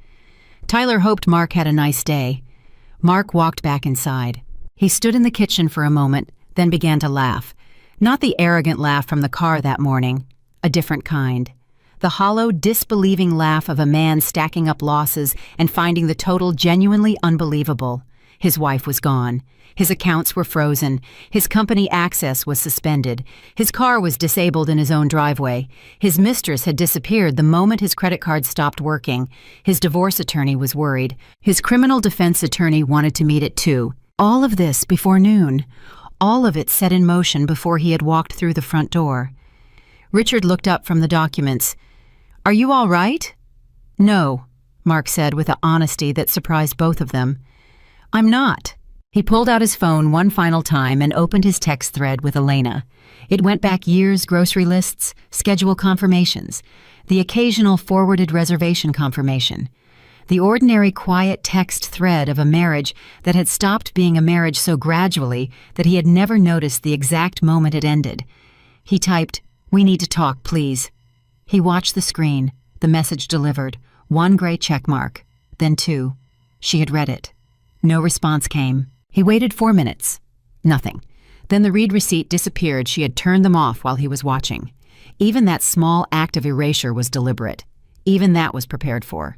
Tyler hoped Mark had a nice day. Mark walked back inside. He stood in the kitchen for a moment, then began to laugh. Not the arrogant laugh from the car that morning, a different kind. The hollow, disbelieving laugh of a man stacking up losses and finding the total genuinely unbelievable. His wife was gone. His accounts were frozen. His company access was suspended. His car was disabled in his own driveway. His mistress had disappeared the moment his credit card stopped working. His divorce attorney was worried. His criminal defense attorney wanted to meet at 2. All of this before noon. All of it set in motion before he had walked through the front door. Richard looked up from the documents. "Are you all right?" "No," Mark said with an honesty that surprised both of them. "I'm not." He pulled out his phone one final time and opened his text thread with Elena. It went back years, grocery lists, schedule confirmations, the occasional forwarded reservation confirmation. The ordinary quiet text thread of a marriage that had stopped being a marriage so gradually that he had never noticed the exact moment it ended. He typed, "We need to talk, please." He watched the screen, the message delivered, 1 gray check mark, then 2. She had read it. No response came. He waited 4 minutes. Nothing. Then the read receipt disappeared. She had turned them off while he was watching. Even that small act of erasure was deliberate. Even that was prepared for.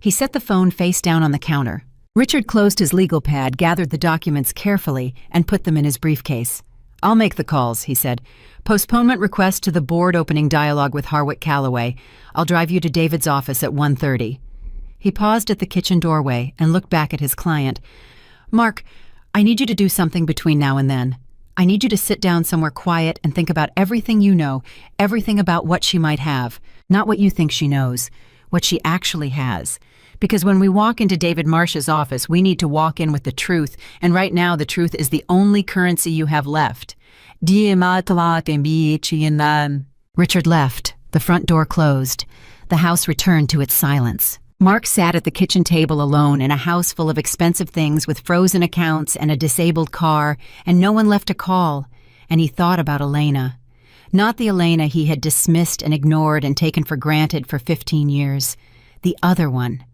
He set the phone face down on the counter. Richard closed his legal pad, gathered the documents carefully, and put them in his briefcase. "I'll make the calls," he said. "Postponement request to the board opening dialogue with Harwick Calloway. I'll drive you to David's office at 1:30. He paused at the kitchen doorway and looked back at his client. "Mark, I need you to do something between now and then. I need you to sit down somewhere quiet and think about everything you know, everything about what she might have. Not what you think she knows, what she actually has. Because when we walk into David Marsh's office, we need to walk in with the truth, and right now the truth is the only currency you have left. Richard left. The front door closed. The house returned to its silence. Mark sat at the kitchen table alone in a house full of expensive things with frozen accounts and a disabled car, and no one left to call, and he thought about Elena. Not the Elena he had dismissed and ignored and taken for granted for 15 years. The other one.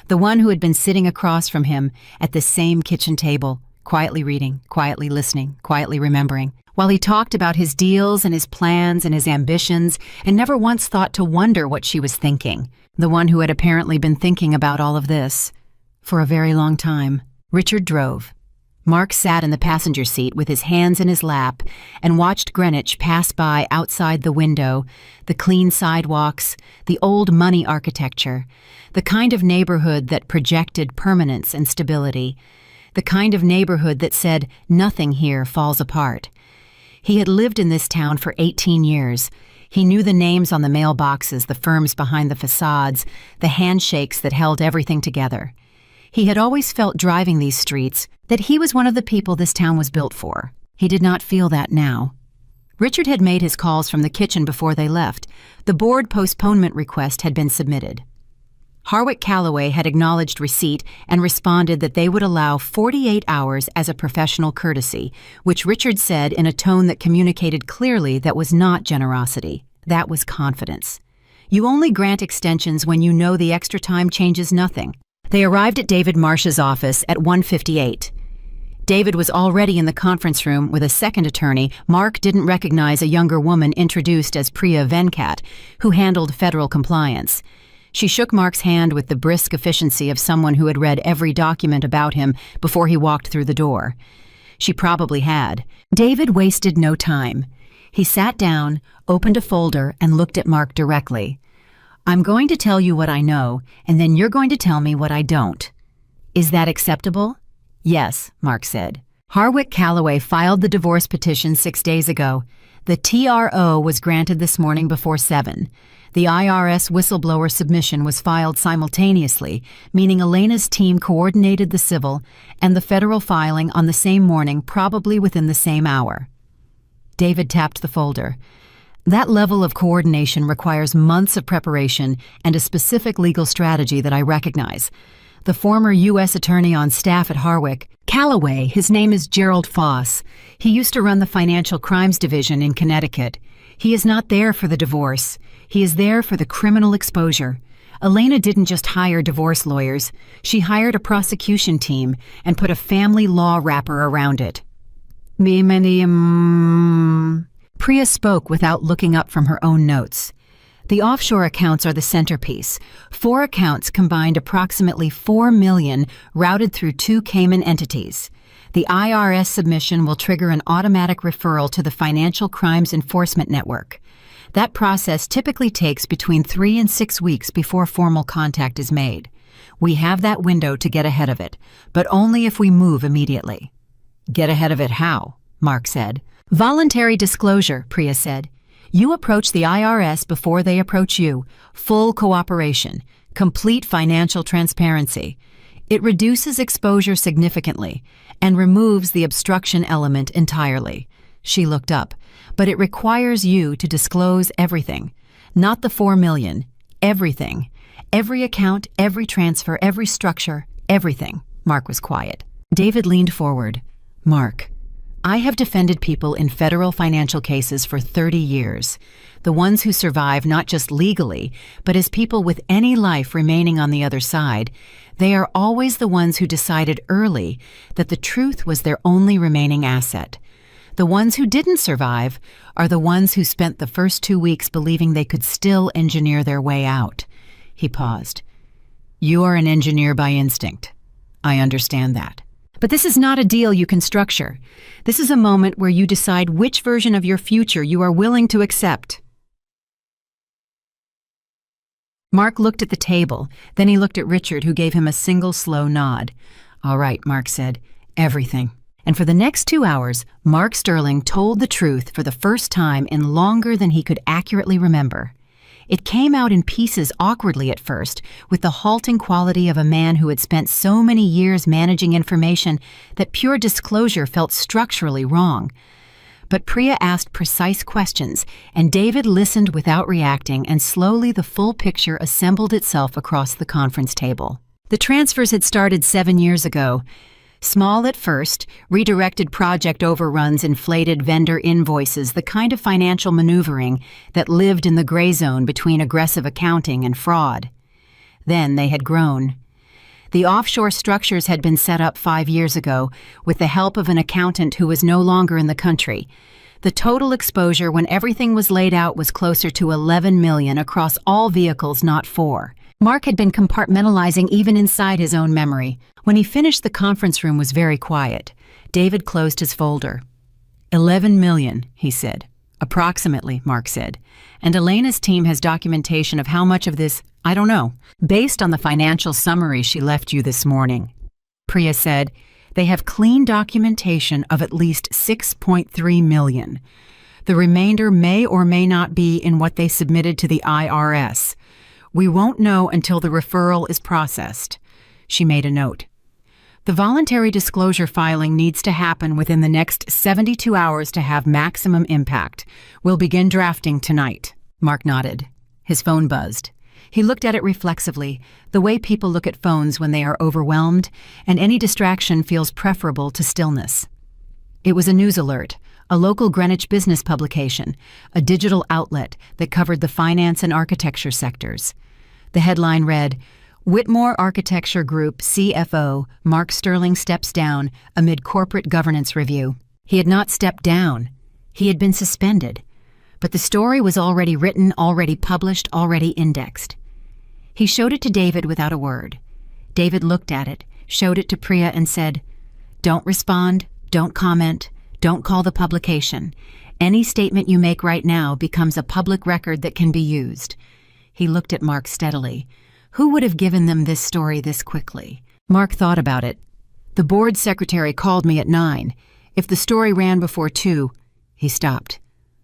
The one who had been sitting across from him at the same kitchen table, quietly reading, quietly listening, quietly remembering, while he talked about his deals and his plans and his ambitions and never once thought to wonder what she was thinking. The one who had apparently been thinking about all of this for a very long time. Richard drove. Mark sat in the passenger seat with his hands in his lap and watched Greenwich pass by outside the window, the clean sidewalks, the old money architecture, the kind of neighborhood that projected permanence and stability, the kind of neighborhood that said nothing here falls apart. He had lived in this town for 18 years. He knew the names on the mailboxes, the firms behind the facades, the handshakes that held everything together. He had always felt driving these streets that he was one of the people this town was built for. He did not feel that now. Richard had made his calls from the kitchen before they left. The board postponement request had been submitted. Harwick Calloway had acknowledged receipt and responded that they would allow 48 hours as a professional courtesy, which Richard said in a tone that communicated clearly that was not generosity. That was confidence. You only grant extensions when you know the extra time changes nothing. They arrived at David Marsh's office at 1:58. David was already in the conference room with a second attorney. Mark didn't recognize a younger woman introduced as Priya Venkat, who handled federal compliance. She shook Mark's hand with the brisk efficiency of someone who had read every document about him before he walked through the door. She probably had. David wasted no time. He sat down, opened a folder, and looked at Mark directly. I'm going to tell you what I know, and then you're going to tell me what I don't. Is that acceptable? Yes, Mark said. Harwick Calloway filed the divorce petition 6 days ago. The TRO was granted this morning before 7. The IRS whistleblower submission was filed simultaneously, meaning Elena's team coordinated the civil and the federal filing on the same morning, probably within the same hour. David tapped the folder. That level of coordination requires months of preparation and a specific legal strategy that I recognize. The former U.S. attorney on staff at Harwick Calloway, his name is Gerald Foss. He used to run the Financial Crimes Division in Connecticut. He is not there for the divorce. He is there for the criminal exposure. Elena didn't just hire divorce lawyers. She hired a prosecution team and put a family law wrapper around it. Priya spoke without looking up from her own notes. The offshore accounts are the centerpiece. 4 accounts combined approximately $4 million routed through 2 Cayman entities. The IRS submission will trigger an automatic referral to the Financial Crimes Enforcement Network. That process typically takes between 3 and 6 weeks before formal contact is made. We have that window to get ahead of it, but only if we move immediately. Get ahead of it how? Mark said. Voluntary disclosure, Priya said. You approach the IRS before they approach you. Full cooperation. Complete financial transparency. It reduces exposure significantly and removes the obstruction element entirely. She looked up. But it requires you to disclose everything. Not the $4 million. Everything. Every account, every transfer, every structure, everything. Mark was quiet. David leaned forward. Mark, I have defended people in federal financial cases for 30 years. The ones who survive not just legally, but as people with any life remaining on the other side. They are always the ones who decided early that the truth was their only remaining asset. The ones who didn't survive are the ones who spent the first 2 weeks believing they could still engineer their way out. He paused. You are an engineer by instinct. I understand that. But this is not a deal you can structure. This is a moment where you decide which version of your future you are willing to accept. Mark looked at the table. Then he looked at Richard, who gave him a single slow nod. All right, Mark said. Everything. And for the next 2 hours, Mark Sterling told the truth for the first time in longer than he could accurately remember. It came out in pieces awkwardly at first, with the halting quality of a man who had spent so many years managing information that pure disclosure felt structurally wrong. But Priya asked precise questions, and David listened without reacting, and slowly the full picture assembled itself across the conference table. The transfers had started 7 years ago. Small at first, redirected project overruns, inflated vendor invoices, the kind of financial maneuvering that lived in the gray zone between aggressive accounting and fraud. Then they had grown. The offshore structures had been set up 5 years ago with the help of an accountant who was no longer in the country. The total exposure when everything was laid out was closer to 11 million across all vehicles, not 4. Mark had been compartmentalizing even inside his own memory. When he finished, the conference room was very quiet. David closed his folder. 11 million, he said. Approximately, Mark said. And Elena's team has documentation of how much of this, I don't know, based on the financial summary she left you this morning. Priya said, they have clean documentation of at least 6.3 million. The remainder may or may not be in what they submitted to the IRS. We won't know until the referral is processed. She made a note. The voluntary disclosure filing needs to happen within the next 72 hours to have maximum impact. We'll begin drafting tonight. Mark nodded. His phone buzzed. He looked at it reflexively, the way people look at phones when they are overwhelmed, and any distraction feels preferable to stillness. It was a news alert, a local Greenwich business publication, a digital outlet that covered the finance and architecture sectors. The headline read, Whitmore Architecture Group CFO Mark Sterling steps down amid corporate governance review. He had not stepped down. He had been suspended. But the story was already written, already published, already indexed. He showed it to David without a word. David looked at it, showed it to Priya, and said, Don't respond, don't comment, don't call the publication. Any statement you make right now becomes a public record that can be used. He looked at Mark steadily. Who would have given them this story this quickly? Mark thought about it. The board secretary called me at 9. If the story ran before 2, he stopped.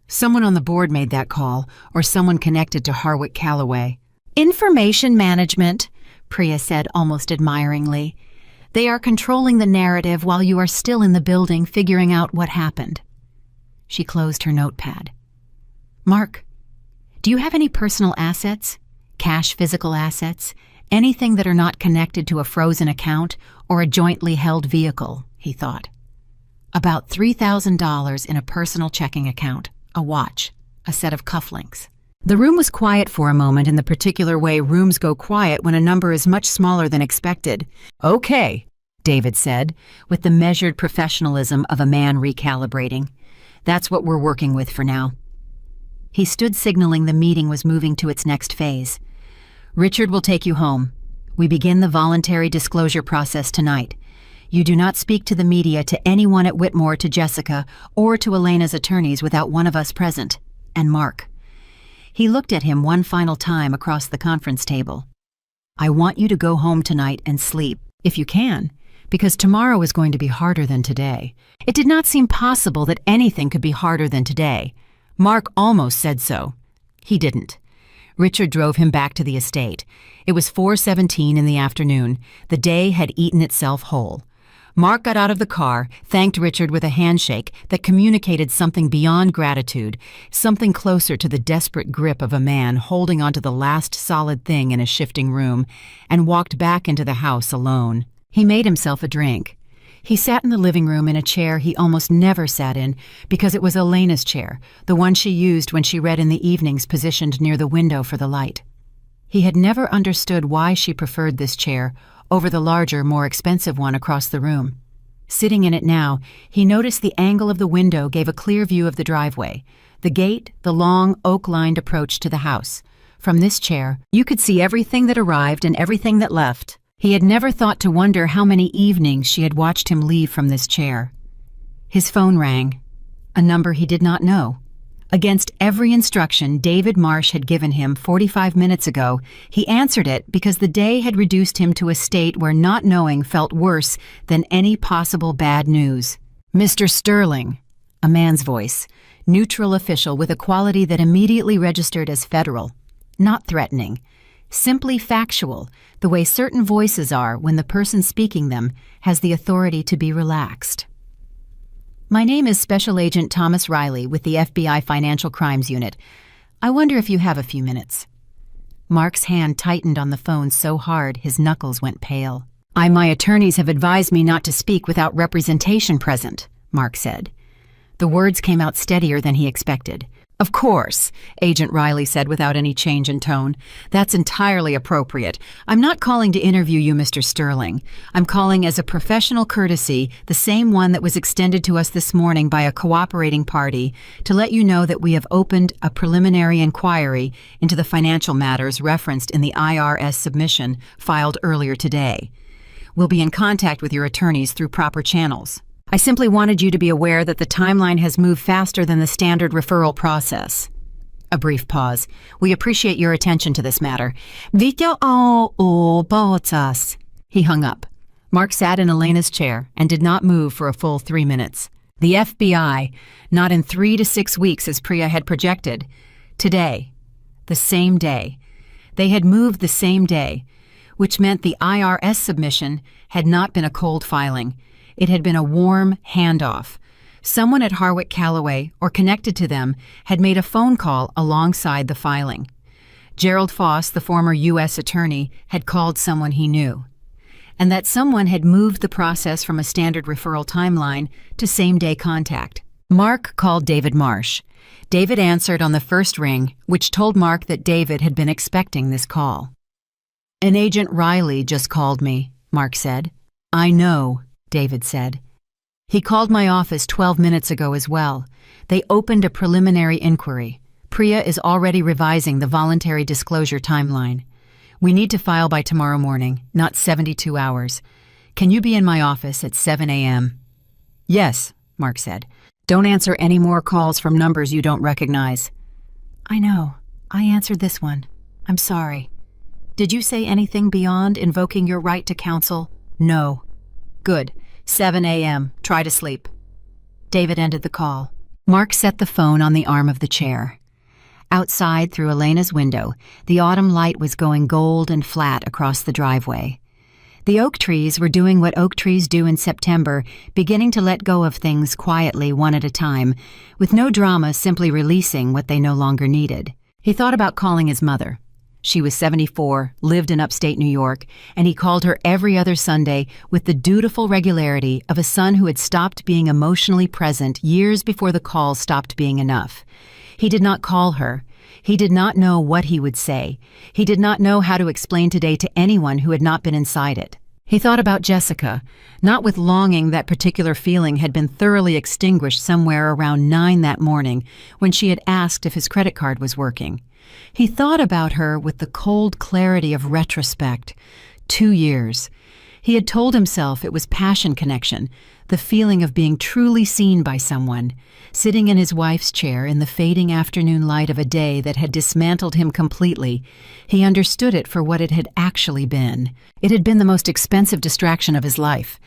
Someone on the board made that call, or someone connected to Harwick Callaway. Information management, Priya said almost admiringly. They are controlling the narrative while you are still in the building figuring out what happened. She closed her notepad. Mark, do you have any personal assets? Cash physical assets? Anything that are not connected to a frozen account or a jointly held vehicle, he thought. About $3,000 in a personal checking account, a watch, a set of cufflinks. The room was quiet for a moment in the particular way rooms go quiet when a number is much smaller than expected. Okay, David said, with the measured professionalism of a man recalibrating. That's what we're working with for now. He stood signaling the meeting was moving to its next phase. Richard will take you home. We begin the voluntary disclosure process tonight. You do not speak to the media, to anyone at Whitmore, to Jessica, or to Elena's attorneys without one of us present. And Mark. He looked at him one final time across the conference table. I want you to go home tonight and sleep, if you can, because tomorrow is going to be harder than today. It did not seem possible that anything could be harder than today. Mark almost said so. He didn't. Richard drove him back to the estate. It was 4:17 in the afternoon. The day had eaten itself whole. Mark got out of the car, thanked Richard with a handshake that communicated something beyond gratitude, something closer to the desperate grip of a man holding onto the last solid thing in a shifting room, and walked back into the house alone. He made himself a drink. He sat in the living room in a chair he almost never sat in because it was Elena's chair, the one she used when she read in the evenings, positioned near the window for the light. He had never understood why she preferred this chair over the larger, more expensive one across the room. Sitting in it now, he noticed the angle of the window gave a clear view of the driveway, the gate, the long, oak-lined approach to the house. From this chair, you could see everything that arrived and everything that left. He had never thought to wonder how many evenings she had watched him leave from this chair. His phone rang, a number he did not know. Against every instruction David Marsh had given him 45 minutes ago, he answered it because the day had reduced him to a state where not knowing felt worse than any possible bad news. Mr. Sterling, a man's voice, neutral official with a quality that immediately registered as federal. not threatening. Simply factual, the way certain voices are when the person speaking them has the authority to be relaxed. My name is Special Agent Thomas Riley with the FBI Financial Crimes Unit. I wonder if you have a few minutes. Mark's hand tightened on the phone so hard his knuckles went pale. My attorneys have advised me not to speak without representation present, Mark said. The words came out steadier than he expected. Of course, Agent Riley said without any change in tone. That's entirely appropriate. I'm not calling to interview you, Mr. Sterling. I'm calling as a professional courtesy, the same one that was extended to us this morning by a cooperating party, to let you know that we have opened a preliminary inquiry into the financial matters referenced in the IRS submission filed earlier today. We'll be in contact with your attorneys through proper channels. I simply wanted you to be aware that the timeline has moved faster than the standard referral process. A brief pause. We appreciate your attention to this matter. He hung up. Mark sat in Elena's chair and did not move for a full 3 minutes. The FBI, not in 3 to 6 weeks as Priya had projected. Today, the same day. They had moved the same day, which meant the IRS submission had not been a cold filing. It had been a warm handoff. Someone at Harwick Callaway, or connected to them, had made a phone call alongside the filing. Gerald Foss, the former U.S. attorney, had called someone he knew. And that someone had moved the process from a standard referral timeline to same-day contact. Mark called David Marsh. David answered on the first ring, which told Mark that David had been expecting this call. An Agent Riley just called me, Mark said. I know, David said. He called my office 12 minutes ago as well. They opened a preliminary inquiry. Priya is already revising the voluntary disclosure timeline. We need to file by tomorrow morning, not 72 hours. Can you be in my office at 7 a.m.? Yes, Mark said. Don't answer any more calls from numbers you don't recognize. I know. I answered this one. I'm sorry. Did you say anything beyond invoking your right to counsel? No. Good. 7 a.m. Try to sleep. David ended the call. Mark set the phone on the arm of the chair. Outside, through Elena's window, the autumn light was going gold and flat across the driveway. The oak trees were doing what oak trees do in September, beginning to let go of things quietly one at a time, with no drama, simply releasing what they no longer needed. He thought about calling his mother. She was 74, lived in upstate New York, and he called her every other Sunday with the dutiful regularity of a son who had stopped being emotionally present years before the call stopped being enough. He did not call her. He did not know what he would say. He did not know how to explain today to anyone who had not been inside it. He thought about Jessica, not with longing. That particular feeling had been thoroughly extinguished somewhere around 9 that morning when she had asked if his credit card was working. He thought about her with the cold clarity of retrospect. 2 years. He had told himself it was passion connection, the feeling of being truly seen by someone, sitting in his wife's chair in the fading afternoon light of a day that had dismantled him completely. He understood it for what it had actually been. It had been the most expensive distraction of his life.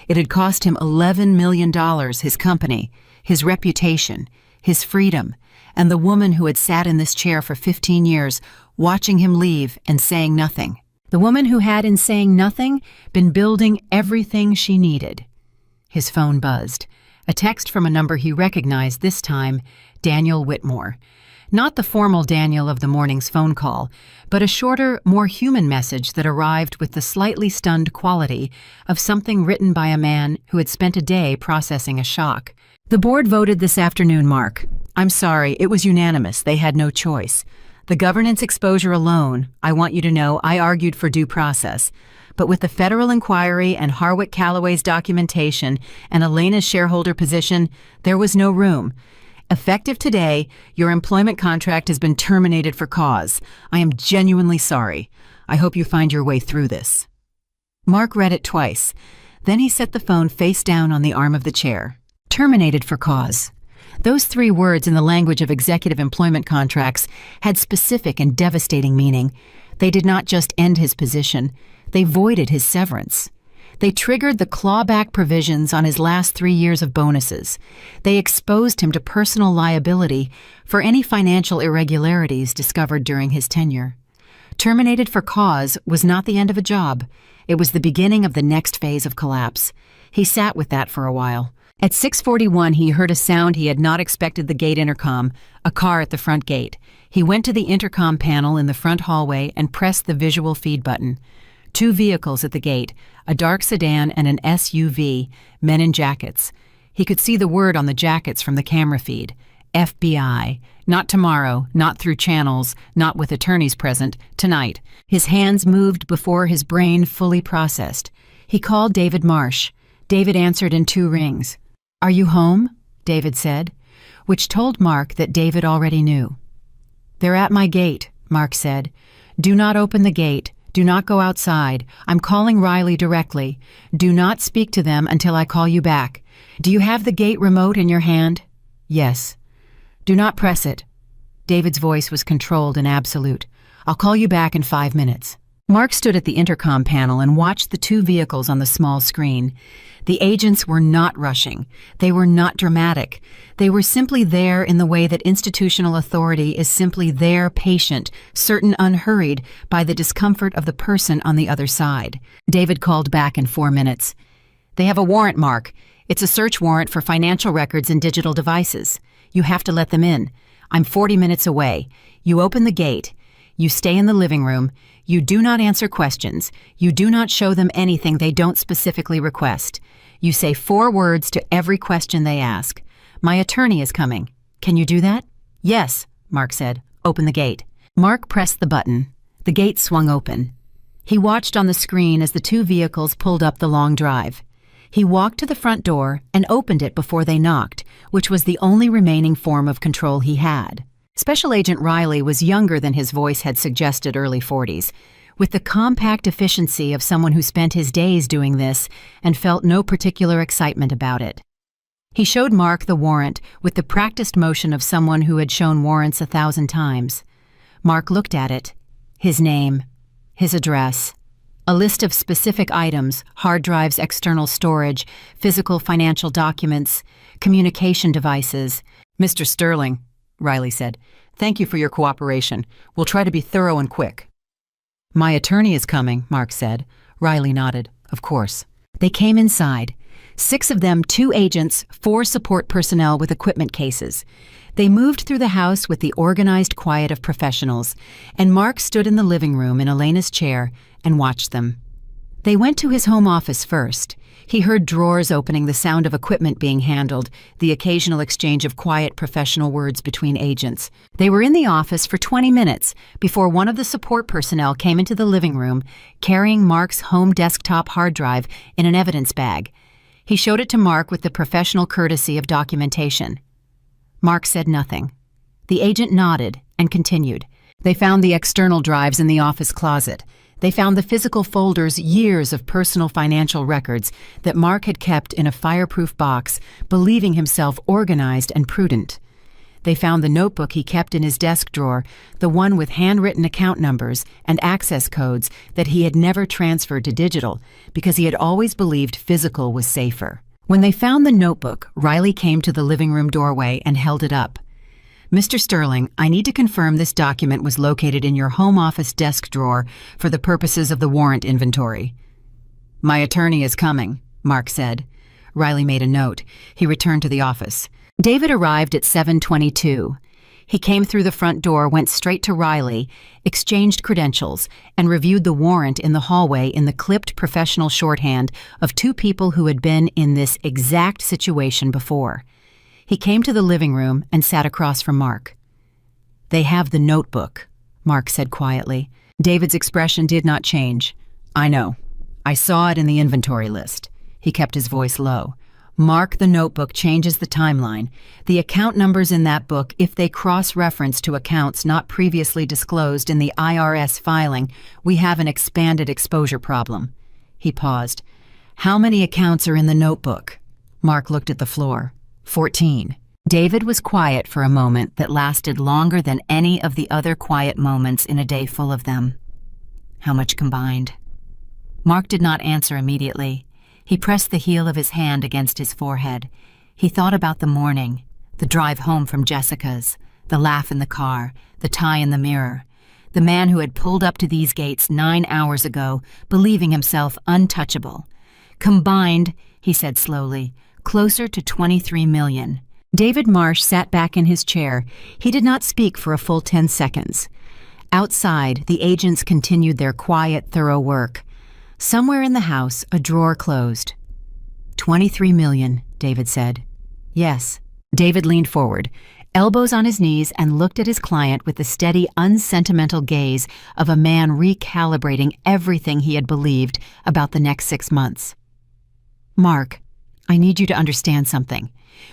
It had cost him $11 million, his company, his reputation, his freedom, and the woman who had sat in this chair for 15 years, watching him leave and saying nothing. The woman who had, in saying nothing, been building everything she needed. His phone buzzed. A text from a number he recognized this time, Daniel Whitmore. Not the formal Daniel of the morning's phone call, but a shorter, more human message that arrived with the slightly stunned quality of something written by a man who had spent a day processing a shock. The board voted this afternoon, Mark. I'm sorry, it was unanimous. They had no choice. The governance exposure alone, I want you to know, I argued for due process. But with the federal inquiry and Harwick Callaway's documentation and Elena's shareholder position, there was no room. Effective today, your employment contract has been terminated for cause. I am genuinely sorry. I hope you find your way through this. Mark read it twice. Then he set the phone face down on the arm of the chair. Terminated for cause. Those 3 words in the language of executive employment contracts had specific and devastating meaning. They did not just end his position, they voided his severance. They triggered the clawback provisions on his last 3 years of bonuses. They exposed him to personal liability for any financial irregularities discovered during his tenure. Terminated for cause was not the end of a job. It was the beginning of the next phase of collapse. He sat with that for a while. At 6:41, he heard a sound he had not expected the gate intercom, a car at the front gate. He went to the intercom panel in the front hallway and pressed the visual feed button. 2 vehicles at the gate, a dark sedan and an SUV, men in jackets. He could see the word on the jackets from the camera feed. FBI. Not tomorrow, not through channels, not with attorneys present, tonight. His hands moved before his brain fully processed. He called David Marsh. David answered in 2 rings. "Are you home?" David said, which told Mark that David already knew. "They're at my gate," Mark said. "Do not open the gate. Do not go outside. I'm calling Riley directly. Do not speak to them until I call you back. Do you have the gate remote in your hand?" "Yes." "Do not press it." David's voice was controlled and absolute. "I'll call you back in 5 minutes." Mark stood at the intercom panel and watched the 2 vehicles on the small screen. The agents were not rushing. They were not dramatic. They were simply there in the way that institutional authority is simply there, patient, certain, unhurried by the discomfort of the person on the other side. David called back in 4 minutes. "They have a warrant, Mark. It's a search warrant for financial records and digital devices. You have to let them in. I'm 40 minutes away. You open the gate. You stay in the living room. You do not answer questions. You do not show them anything they don't specifically request. You say 4 words to every question they ask. 'My attorney is coming.' Can you do that?" "Yes," Mark said. "Open the gate." Mark pressed the button. The gate swung open. He watched on the screen as the 2 vehicles pulled up the long drive. He walked to the front door and opened it before they knocked, which was the only remaining form of control he had. Special Agent Riley was younger than his voice had suggested, early 40s, with the compact efficiency of someone who spent his days doing this and felt no particular excitement about it. He showed Mark the warrant with the practiced motion of someone who had shown warrants 1,000 times. Mark looked at it. His name, his address, a list of specific items, hard drives, external storage, physical financial documents, communication devices. "Mr. Sterling," Riley said, "thank you for your cooperation. We'll try to be thorough and quick." "My attorney is coming," Mark said. Riley nodded. "Of course." They came inside. 6 of them, 2 agents, 4 support personnel with equipment cases. They moved through the house with the organized quiet of professionals, and Mark stood in the living room in Elena's chair and watched them. They went to his home office first. He heard drawers opening, the sound of equipment being handled, the occasional exchange of quiet professional words between agents. They were in the office for 20 minutes before one of the support personnel came into the living room carrying Mark's home desktop hard drive in an evidence bag. He showed it to Mark with the professional courtesy of documentation. Mark said nothing. The agent nodded and continued. They found the external drives in the office closet. They found the physical folders, years of personal financial records that Mark had kept in a fireproof box, believing himself organized and prudent. They found the notebook he kept in his desk drawer, the one with handwritten account numbers and access codes that he had never transferred to digital because he had always believed physical was safer. When they found the notebook, Riley came to the living room doorway and held it up. "Mr. Sterling, I need to confirm this document was located in your home office desk drawer for the purposes of the warrant inventory." "My attorney is coming," Mark said. Riley made a note. He returned to the office. David arrived at 7:22. He came through the front door, went straight to Riley, exchanged credentials, and reviewed the warrant in the hallway in the clipped professional shorthand of 2 people who had been in this exact situation before. He came to the living room and sat across from Mark. "They have the notebook," Mark said quietly. David's expression did not change. "I know. I saw it in the inventory list." He kept his voice low. "Mark, the notebook changes the timeline. The account numbers in that book, if they cross-reference to accounts not previously disclosed in the IRS filing, we have an expanded exposure problem." He paused. "How many accounts are in the notebook?" Mark looked at the floor. 14. David was quiet for a moment that lasted longer than any of the other quiet moments in a day full of them. "How much combined?" Mark did not answer immediately. He pressed the heel of his hand against his forehead. He thought about the morning, the drive home from Jessica's, the laugh in the car, the tie in the mirror. The man who had pulled up to these gates 9 hours ago, believing himself untouchable. Combined, he said slowly, closer to 23 million. David Marsh sat back in his chair. He did not speak for a full 10 seconds. Outside, the agents continued their quiet, thorough work. Somewhere in the house, a drawer closed. 23 million, David said. Yes. David leaned forward, elbows on his knees, and looked at his client with the steady, unsentimental gaze of a man recalibrating everything he had believed about the next 6 months. Mark, I need you to understand something.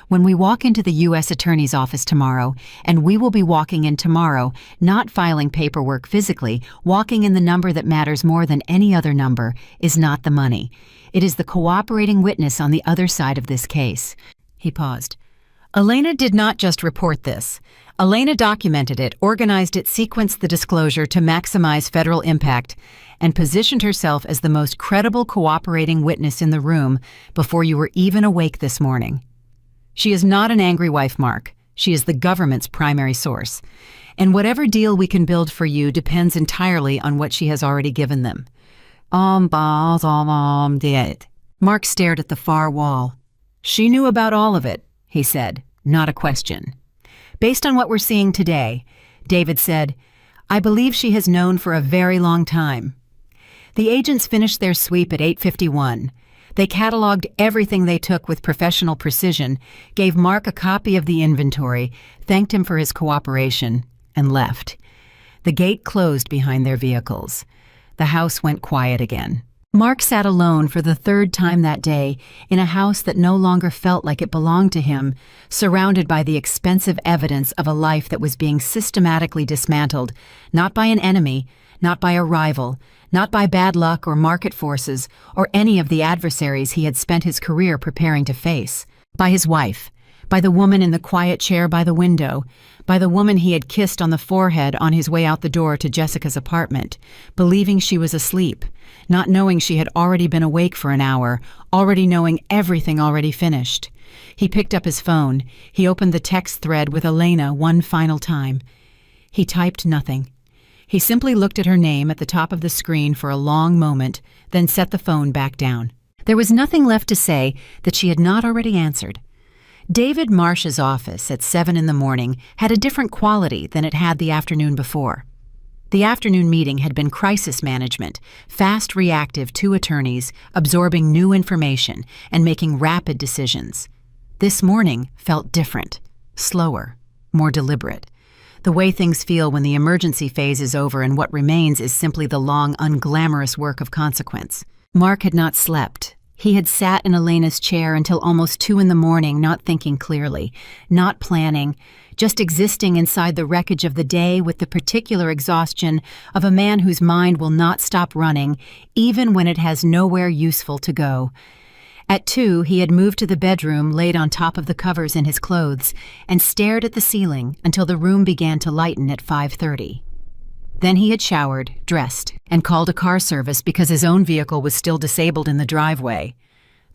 When we walk into the U.S. Attorney's office tomorrow, and we will be walking in tomorrow, not filing paperwork physically, walking in the number that matters more than any other number, is not the money. It is the cooperating witness on the other side of this case. He paused. Elena did not just report this. Elena documented it, organized it, sequenced the disclosure to maximize federal impact, and positioned herself as the most credible cooperating witness in the room before you were even awake this morning. She is not an angry wife, Mark. She is the government's primary source. And whatever deal we can build for you depends entirely on what she has already given them. Mark stared at the far wall. She knew about all of it, he said, not a question. Based on what we're seeing today, David said, I believe she has known for a very long time. The agents finished their sweep at 8:51. They cataloged everything they took with professional precision, gave Mark a copy of the inventory, thanked him for his cooperation, and left. The gate closed behind their vehicles. The house went quiet again. Mark sat alone for the 3rd time that day in a house that no longer felt like it belonged to him, surrounded by the expensive evidence of a life that was being systematically dismantled, not by an enemy, not by a rival, not by bad luck or market forces or any of the adversaries he had spent his career preparing to face, by his wife, by the woman in the quiet chair by the window, by the woman he had kissed on the forehead on his way out the door to Jessica's apartment, believing she was asleep, not knowing she had already been awake for an hour, already knowing everything already finished. He picked up his phone. He opened the text thread with Elena one final time. He typed nothing. He simply looked at her name at the top of the screen for a long moment, then set the phone back down. There was nothing left to say that she had not already answered. David Marsh's office at 7 in the morning had a different quality than it had the afternoon before. The afternoon meeting had been crisis management, fast reactive to attorneys, absorbing new information and making rapid decisions. This morning felt different, slower, more deliberate. The way things feel when the emergency phase is over and what remains is simply the long, unglamorous work of consequence. Mark had not slept. He had sat in Elena's chair until almost 2 in the morning, not thinking clearly, not planning, just existing inside the wreckage of the day with the particular exhaustion of a man whose mind will not stop running, even when it has nowhere useful to go. At 2, he had moved to the bedroom, laid on top of the covers in his clothes, and stared at the ceiling until the room began to lighten at 5:30. Then he had showered, dressed, and called a car service because his own vehicle was still disabled in the driveway.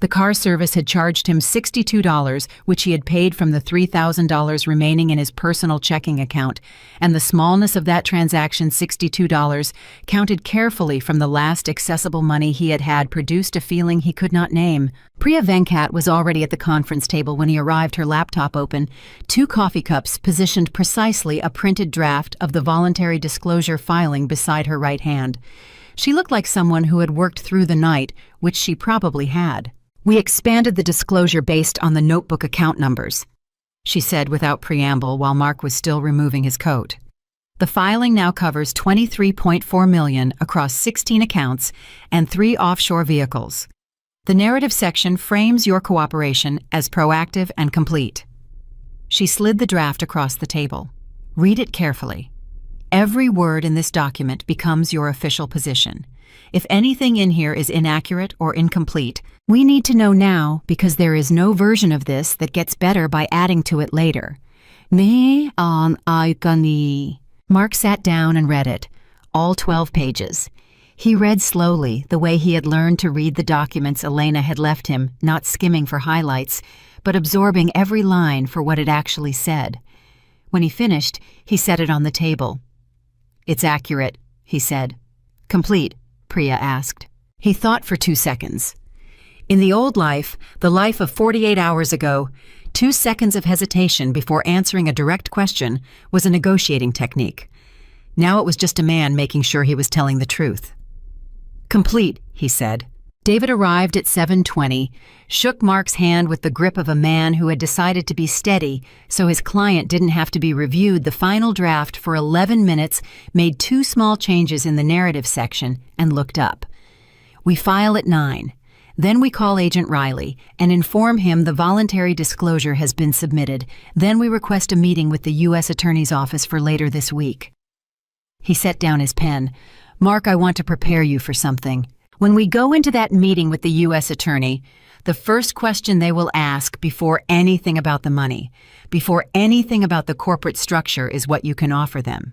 The car service had charged him $62, which he had paid from the $3,000 remaining in his personal checking account, and the smallness of that transaction, $62, counted carefully from the last accessible money he had had, produced a feeling he could not name. Priya Venkat was already at the conference table when he arrived, her laptop open, 2 coffee cups positioned precisely a printed draft of the voluntary disclosure filing beside her right hand. She looked like someone who had worked through the night, which she probably had. We expanded the disclosure based on the notebook account numbers, she said without preamble while Mark was still removing his coat. The filing now covers $23.4 million across 16 accounts and 3 offshore vehicles. The narrative section frames your cooperation as proactive and complete. She slid the draft across the table. Read it carefully. Every word in this document becomes your official position. If anything in here is inaccurate or incomplete, we need to know now because there is no version of this that gets better by adding to it later. Mark sat down and read it, all 12 pages. He read slowly, the way he had learned to read the documents Elena had left him, not skimming for highlights, but absorbing every line for what it actually said. When he finished, he set it on the table. "It's accurate," he said. "Complete?" Priya asked. He thought for 2 seconds. In the old life, the life of 48 hours ago, 2 seconds of hesitation before answering a direct question was a negotiating technique. Now it was just a man making sure he was telling the truth. "Complete," he said. David arrived at 7:20, shook Mark's hand with the grip of a man who had decided to be steady so his client didn't have to be reviewed the final draft for 11 minutes, made 2 small changes in the narrative section, and looked up. "We file at 9. Then we call Agent Riley and inform him the voluntary disclosure has been submitted. Then we request a meeting with the U.S. Attorney's Office for later this week." He set down his pen. "Mark, I want to prepare you for something. When we go into that meeting with the U.S. Attorney, the first question they will ask before anything about the money, before anything about the corporate structure, is what you can offer them.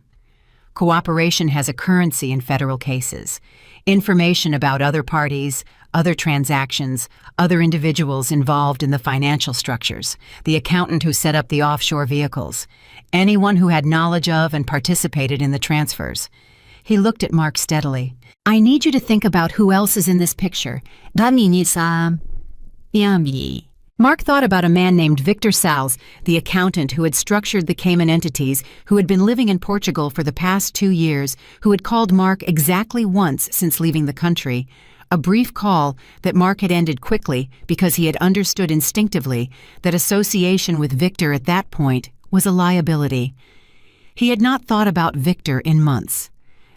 Cooperation has a currency in federal cases. Information about other parties, other transactions, other individuals involved in the financial structures, the accountant who set up the offshore vehicles, anyone who had knowledge of and participated in the transfers." He looked at Mark steadily. "I need you to think about who else is in this picture." Mark thought about a man named Victor Salles, the accountant who had structured the Cayman entities, who had been living in Portugal for the past 2 years, who had called Mark exactly once since leaving the country, a brief call that Mark had ended quickly because he had understood instinctively that association with Victor at that point was a liability. He had not thought about Victor in months.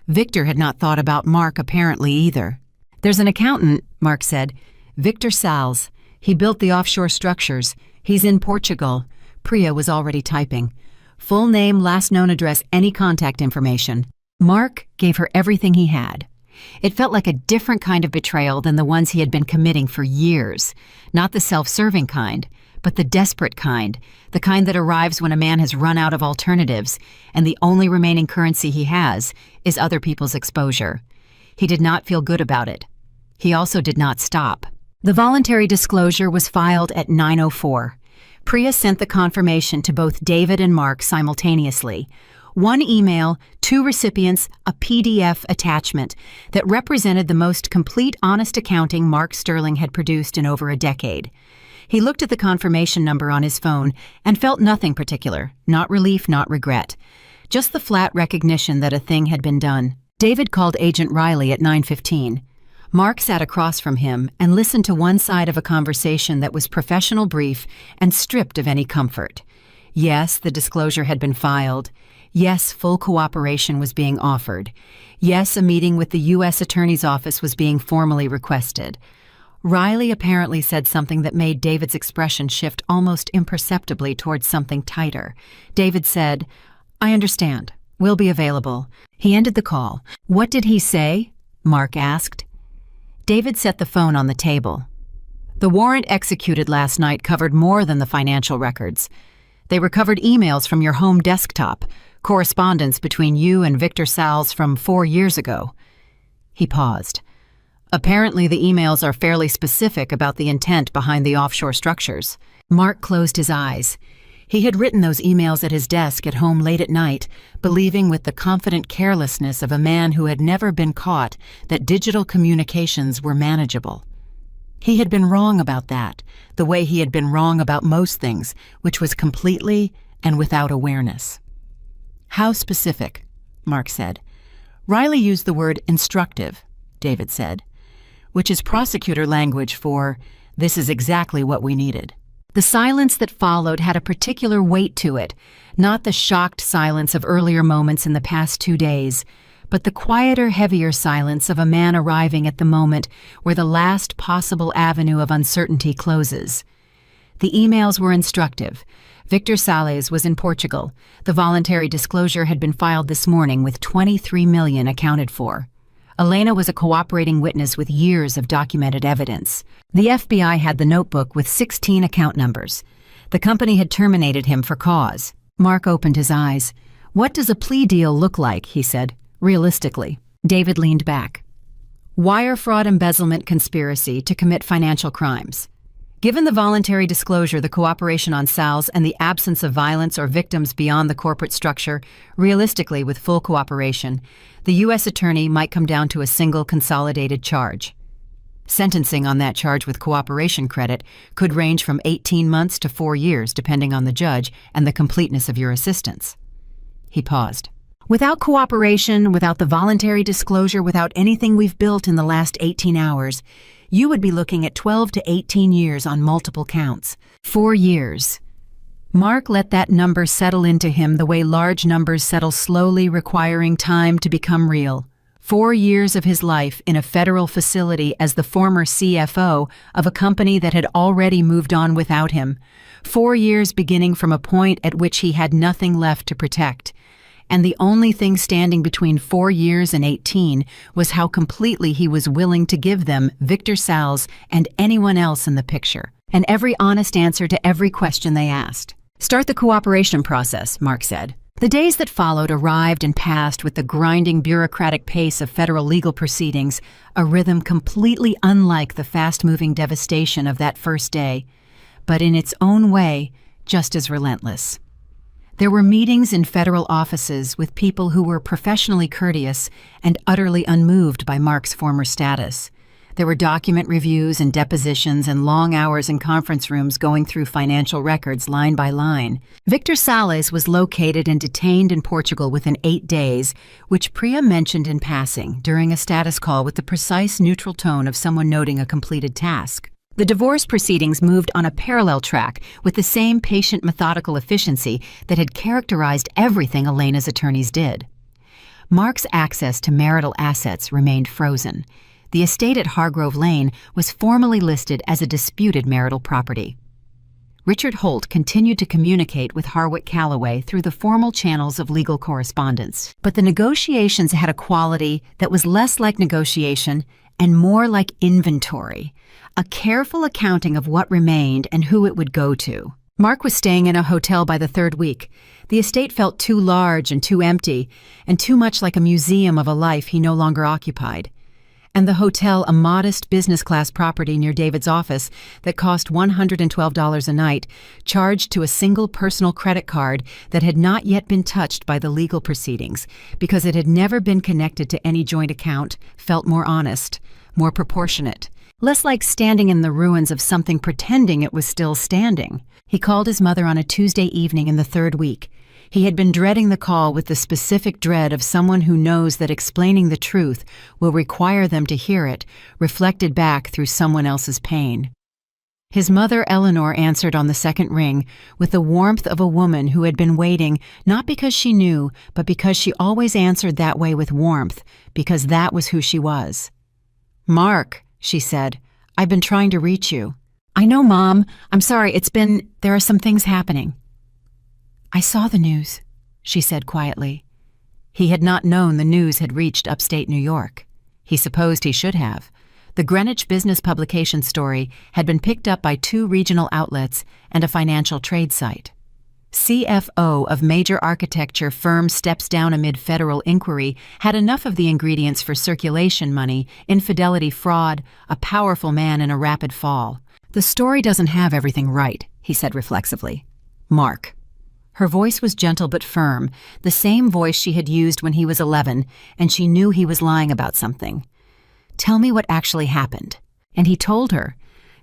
Victor had not thought about Mark apparently either. "There's an accountant," Mark said. "Victor Salles. He built the offshore structures. He's in Portugal." Priya was already typing. "Full name, last known address, any contact information." Mark gave her everything he had. It felt like a different kind of betrayal than the ones he had been committing for years. Not the self-serving kind, but the desperate kind, the kind that arrives when a man has run out of alternatives, and the only remaining currency he has is other people's exposure. He did not feel good about it. He also did not stop. The voluntary disclosure was filed at 9:04. Priya sent the confirmation to both David and Mark simultaneously. 1 email, 2 recipients, a PDF attachment that represented the most complete honest accounting Mark Sterling had produced in over a decade. He looked at the confirmation number on his phone and felt nothing particular, not relief, not regret. Just the flat recognition that a thing had been done. David called Agent Riley at 9:15. Mark sat across from him and listened to one side of a conversation that was professional, brief, and stripped of any comfort. Yes, the disclosure had been filed. Yes, full cooperation was being offered. Yes, a meeting with the U.S. Attorney's Office was being formally requested. Riley apparently said something that made David's expression shift almost imperceptibly towards something tighter. David said, "I understand. We'll be available." He ended the call. "What did he say?" Mark asked. David set the phone on the table. "The warrant executed last night covered more than the financial records. They recovered emails from your home desktop, correspondence between you and Victor Salles from 4 years ago." He paused. "Apparently the emails are fairly specific about the intent behind the offshore structures." Mark closed his eyes. He had written those emails at his desk at home late at night, believing with the confident carelessness of a man who had never been caught that digital communications were manageable. He had been wrong about that, the way he had been wrong about most things, which was completely and without awareness. "How specific?" Mark said. "Riley used the word instructive," David said, which is prosecutor language for, "This is exactly what we needed." The silence that followed had a particular weight to it, not the shocked silence of earlier moments in the past 2 days, but the quieter, heavier silence of a man arriving at the moment where the last possible avenue of uncertainty closes. The emails were instructive. Victor Salles was in Portugal. The voluntary disclosure had been filed this morning with $23 million accounted for. Elena was a cooperating witness with years of documented evidence. The FBI had the notebook with 16 account numbers. The company had terminated him for cause. Mark opened his eyes. "What does a plea deal look like?" he said, "realistically." David leaned back. Wire fraud embezzlement conspiracy to commit financial crimes. Given the voluntary disclosure, the cooperation on sales, and the absence of violence or victims beyond the corporate structure, realistically, with full cooperation, the U.S. attorney might come down to a single consolidated charge. Sentencing on that charge with cooperation credit could range from 18 months to 4 years, depending on the judge and the completeness of your assistance. He paused. Without cooperation, without the voluntary disclosure, without anything we've built in the last 18 hours, you would be looking at 12 to 18 years on multiple counts. 4 years. Mark let that number settle into him the way large numbers settle slowly, requiring time to become real. 4 years of his life in a federal facility as the former CFO of a company that had already moved on without him. 4 years beginning from a point at which he had nothing left to protect. And the only thing standing between 4 years and 18 was how completely he was willing to give them Victor Salles and anyone else in the picture, and every honest answer to every question they asked. Start the cooperation process, Mark said. The days that followed arrived and passed with the grinding bureaucratic pace of federal legal proceedings, a rhythm completely unlike the fast-moving devastation of that first day, but in its own way, just as relentless. There were meetings in federal offices with people who were professionally courteous and utterly unmoved by Mark's former status. There were document reviews and depositions and long hours in conference rooms going through financial records line by line. Victor Salles was located and detained in Portugal within 8 days, which Priya mentioned in passing during a status call with the precise neutral tone of someone noting a completed task. The divorce proceedings moved on a parallel track with the same patient, methodical efficiency that had characterized everything Elena's attorneys did. Mark's access to marital assets remained frozen. The estate at Hargrove Lane was formally listed as a disputed marital property. Richard Holt continued to communicate with Harwick Callaway through the formal channels of legal correspondence, but the negotiations had a quality that was less like negotiation and more like inventory, a careful accounting of what remained and who it would go to. Mark was staying in a hotel by the 3rd week. The estate felt too large and too empty, and too much like a museum of a life he no longer occupied. And the hotel, a modest business-class property near David's office that cost $112 a night, charged to a single personal credit card that had not yet been touched by the legal proceedings because it had never been connected to any joint account, felt more honest, more proportionate, less like standing in the ruins of something pretending it was still standing. He called his mother on a Tuesday evening in the 3rd week. He had been dreading the call with the specific dread of someone who knows that explaining the truth will require them to hear it, reflected back through someone else's pain. His mother, Eleanor, answered on the 2nd ring with the warmth of a woman who had been waiting, not because she knew, but because she always answered that way with warmth, because that was who she was. "Mark," she said, "I've been trying to reach you." "I know, Mom. I'm sorry, there are some things happening." "I saw the news," she said quietly. He had not known the news had reached upstate New York. He supposed he should have. The Greenwich business publication story had been picked up by 2 regional outlets and a financial trade site. CFO of major architecture firm steps down amid federal inquiry had enough of the ingredients for circulation money, infidelity, fraud, a powerful man in a rapid fall. "The story doesn't have everything right," he said reflexively. "Mark." Her voice was gentle but firm, the same voice she had used when he was 11, and she knew he was lying about something. "Tell me what actually happened." And he told her.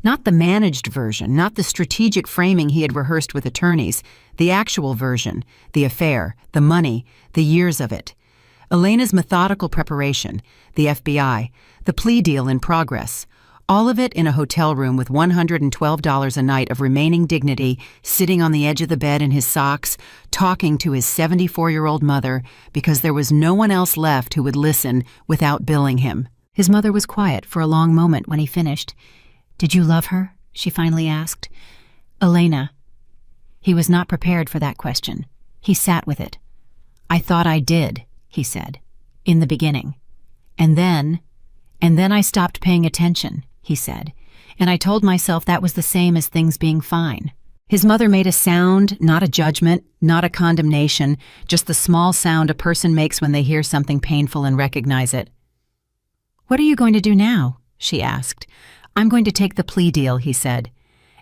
Not the managed version, not the strategic framing he had rehearsed with attorneys, the actual version, the affair, the money, the years of it. Elena's methodical preparation, the FBI, the plea deal in progress, all of it in a hotel room with $112 a night of remaining dignity, sitting on the edge of the bed in his socks, talking to his 74-year-old mother because there was no one else left who would listen without billing him. His mother was quiet for a long moment when he finished. "Did you love her?" she finally asked. "Elena." He was not prepared for that question. He sat with it. "I thought I did," he said, "in the beginning. And then I stopped paying attention," he said, "and I told myself that was the same as things being fine." His mother made a sound, not a judgment, not a condemnation, just the small sound a person makes when they hear something painful and recognize it. "What are you going to do now?" she asked. "I'm going to take the plea deal," he said.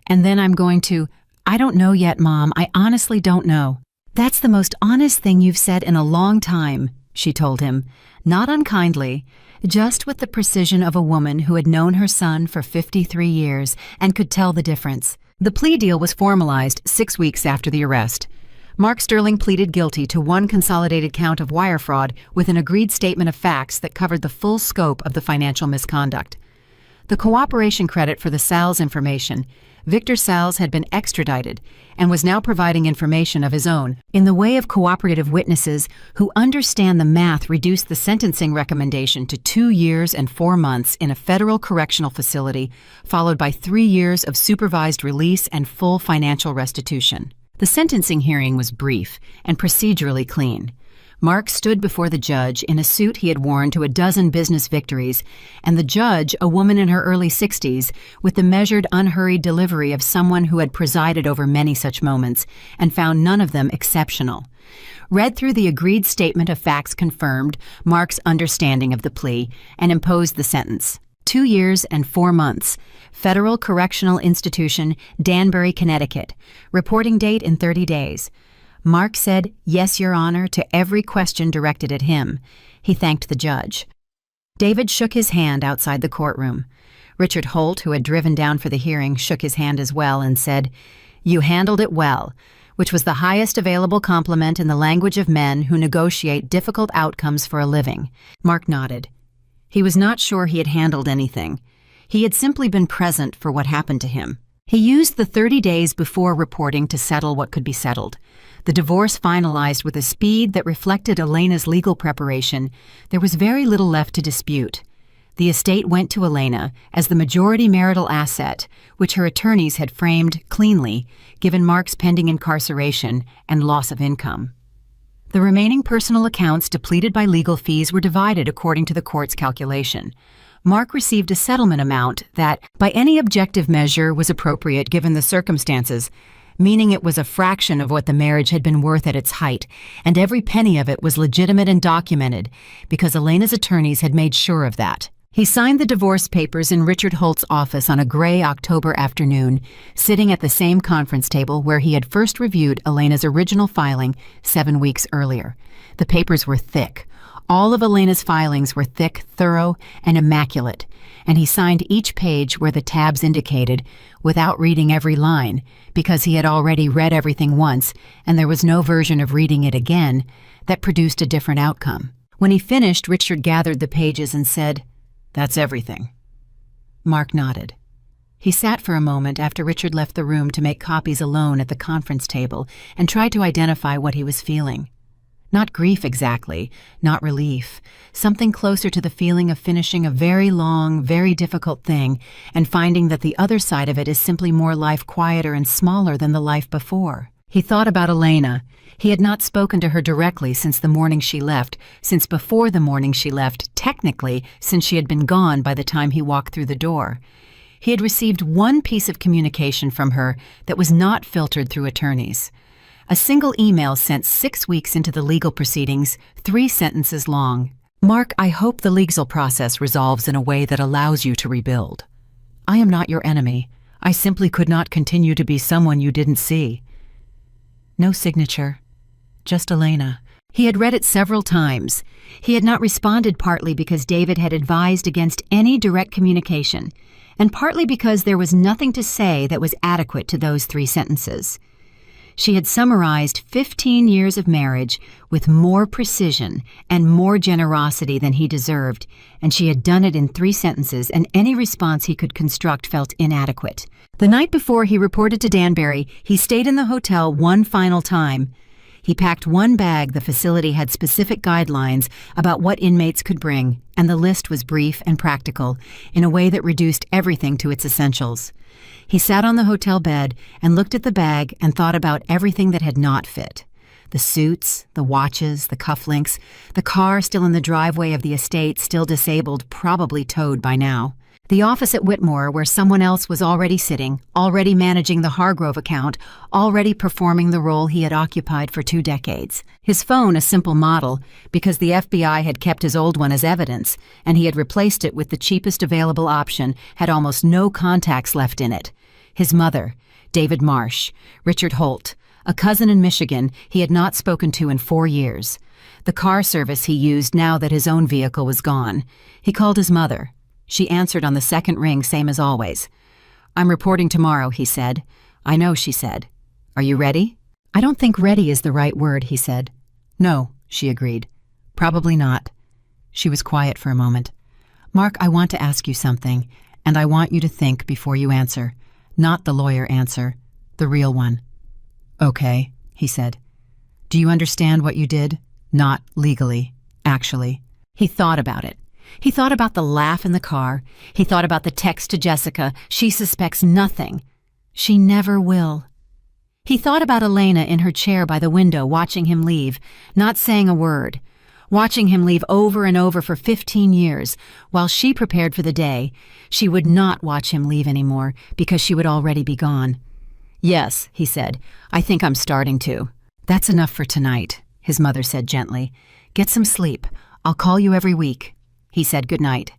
"And then I'm going to—" "I don't know yet, Mom. I honestly don't know." "That's the most honest thing you've said in a long time," she told him, not unkindly, just with the precision of a woman who had known her son for 53 years and could tell the difference. The plea deal was formalized 6 weeks after the arrest. Mark Sterling pleaded guilty to one consolidated count of wire fraud with an agreed statement of facts that covered the full scope of the financial misconduct. The cooperation credit for the Sal's information, Victor Sal's had been extradited and was now providing information of his own. In the way of cooperative witnesses who understand the math, reduced the sentencing recommendation to 2 years and 4 months in a federal correctional facility, followed by 3 years of supervised release and full financial restitution. The sentencing hearing was brief and procedurally clean. Mark stood before the judge in a suit he had worn to a dozen business victories, and the judge, a woman in her early 60s, with the measured, unhurried delivery of someone who had presided over many such moments and found none of them exceptional. Read through the agreed statement of facts, confirmed Mark's understanding of the plea, and imposed the sentence. 2 years and 4 months. Federal Correctional Institution, Danbury, Connecticut. Reporting date in 30 days. Mark said, "Yes, Your Honor," to every question directed at him. He thanked the judge. David shook his hand outside the courtroom. Richard Holt, who had driven down for the hearing, shook his hand as well and said, "You handled it well," which was the highest available compliment in the language of men who negotiate difficult outcomes for a living. Mark nodded. He was not sure he had handled anything. He had simply been present for what happened to him. He used the 30 days before reporting to settle what could be settled. The divorce finalized with a speed that reflected Elena's legal preparation. There was very little left to dispute. The estate went to Elena as the majority marital asset, which her attorneys had framed cleanly, given Mark's pending incarceration and loss of income. The remaining personal accounts depleted by legal fees were divided according to the court's calculation. Mark received a settlement amount that, by any objective measure, was appropriate given the circumstances, meaning it was a fraction of what the marriage had been worth at its height, and every penny of it was legitimate and documented, because Elena's attorneys had made sure of that. He signed the divorce papers in Richard Holt's office on a gray October afternoon, sitting at the same conference table where he had first reviewed Elena's original filing 7 weeks earlier. The papers were thick. All of Elena's filings were thick, thorough, and immaculate, and he signed each page where the tabs indicated, without reading every line, because he had already read everything once, and there was no version of reading it again that produced a different outcome. When he finished, Richard gathered the pages and said, "That's everything." Mark nodded. He sat for a moment after Richard left the room to make copies alone at the conference table and tried to identify what he was feeling. Not grief exactly, not relief, something closer to the feeling of finishing a very long, very difficult thing and finding that the other side of it is simply more life, quieter and smaller than the life before. He thought about Elena. He had not spoken to her directly since the morning she left, since before the morning she left, technically since she had been gone by the time he walked through the door. He had received one piece of communication from her that was not filtered through attorneys. A single email sent 6 weeks into the legal proceedings, 3 sentences long. "Mark, I hope the legal process resolves in a way that allows you to rebuild. I am not your enemy. I simply could not continue to be someone you didn't see." No signature. Just Elena. He had read it several times. He had not responded partly because David had advised against any direct communication, and partly because there was nothing to say that was adequate to those 3 sentences. She had summarized 15 years of marriage with more precision and more generosity than he deserved, and she had done it in 3 sentences, and any response he could construct felt inadequate. The night before he reported to Danbury, he stayed in the hotel one final time. He packed one bag. The facility had specific guidelines about what inmates could bring, and the list was brief and practical, in a way that reduced everything to its essentials. He sat on the hotel bed and looked at the bag and thought about everything that had not fit. The suits, the watches, the cufflinks, the car still in the driveway of the estate, still disabled, probably towed by now. The office at Whitmore, where someone else was already sitting, already managing the Hargrove account, already performing the role he had occupied for 2 decades. His phone a simple model, because the FBI had kept his old one as evidence, and he had replaced it with the cheapest available option, had almost no contacts left in it. His mother, David Marsh, Richard Holt, a cousin in Michigan he had not spoken to in 4 years. The car service he used now that his own vehicle was gone. He called his mother. She answered on the second ring, same as always. "I'm reporting tomorrow," he said. "I know," she said. "Are you ready?" "I don't think ready is the right word," he said. "No," she agreed. "Probably not." She was quiet for a moment. "Mark, I want to ask you something, and I want you to think before you answer. Not the lawyer answer, the real one." "Okay," he said. "Do you understand what you did? Not legally, actually." He thought about it. He thought about the laugh in the car. He thought about the text to Jessica, "She suspects nothing. She never will." He thought about Elena in her chair by the window watching him leave, not saying a word. Watching him leave over and over for 15 years, while she prepared for the day. She would not watch him leave anymore, because she would already be gone. "Yes," he said, "I think I'm starting to." "That's enough for tonight," his mother said gently. "Get some sleep. I'll call you every week." He said goodnight.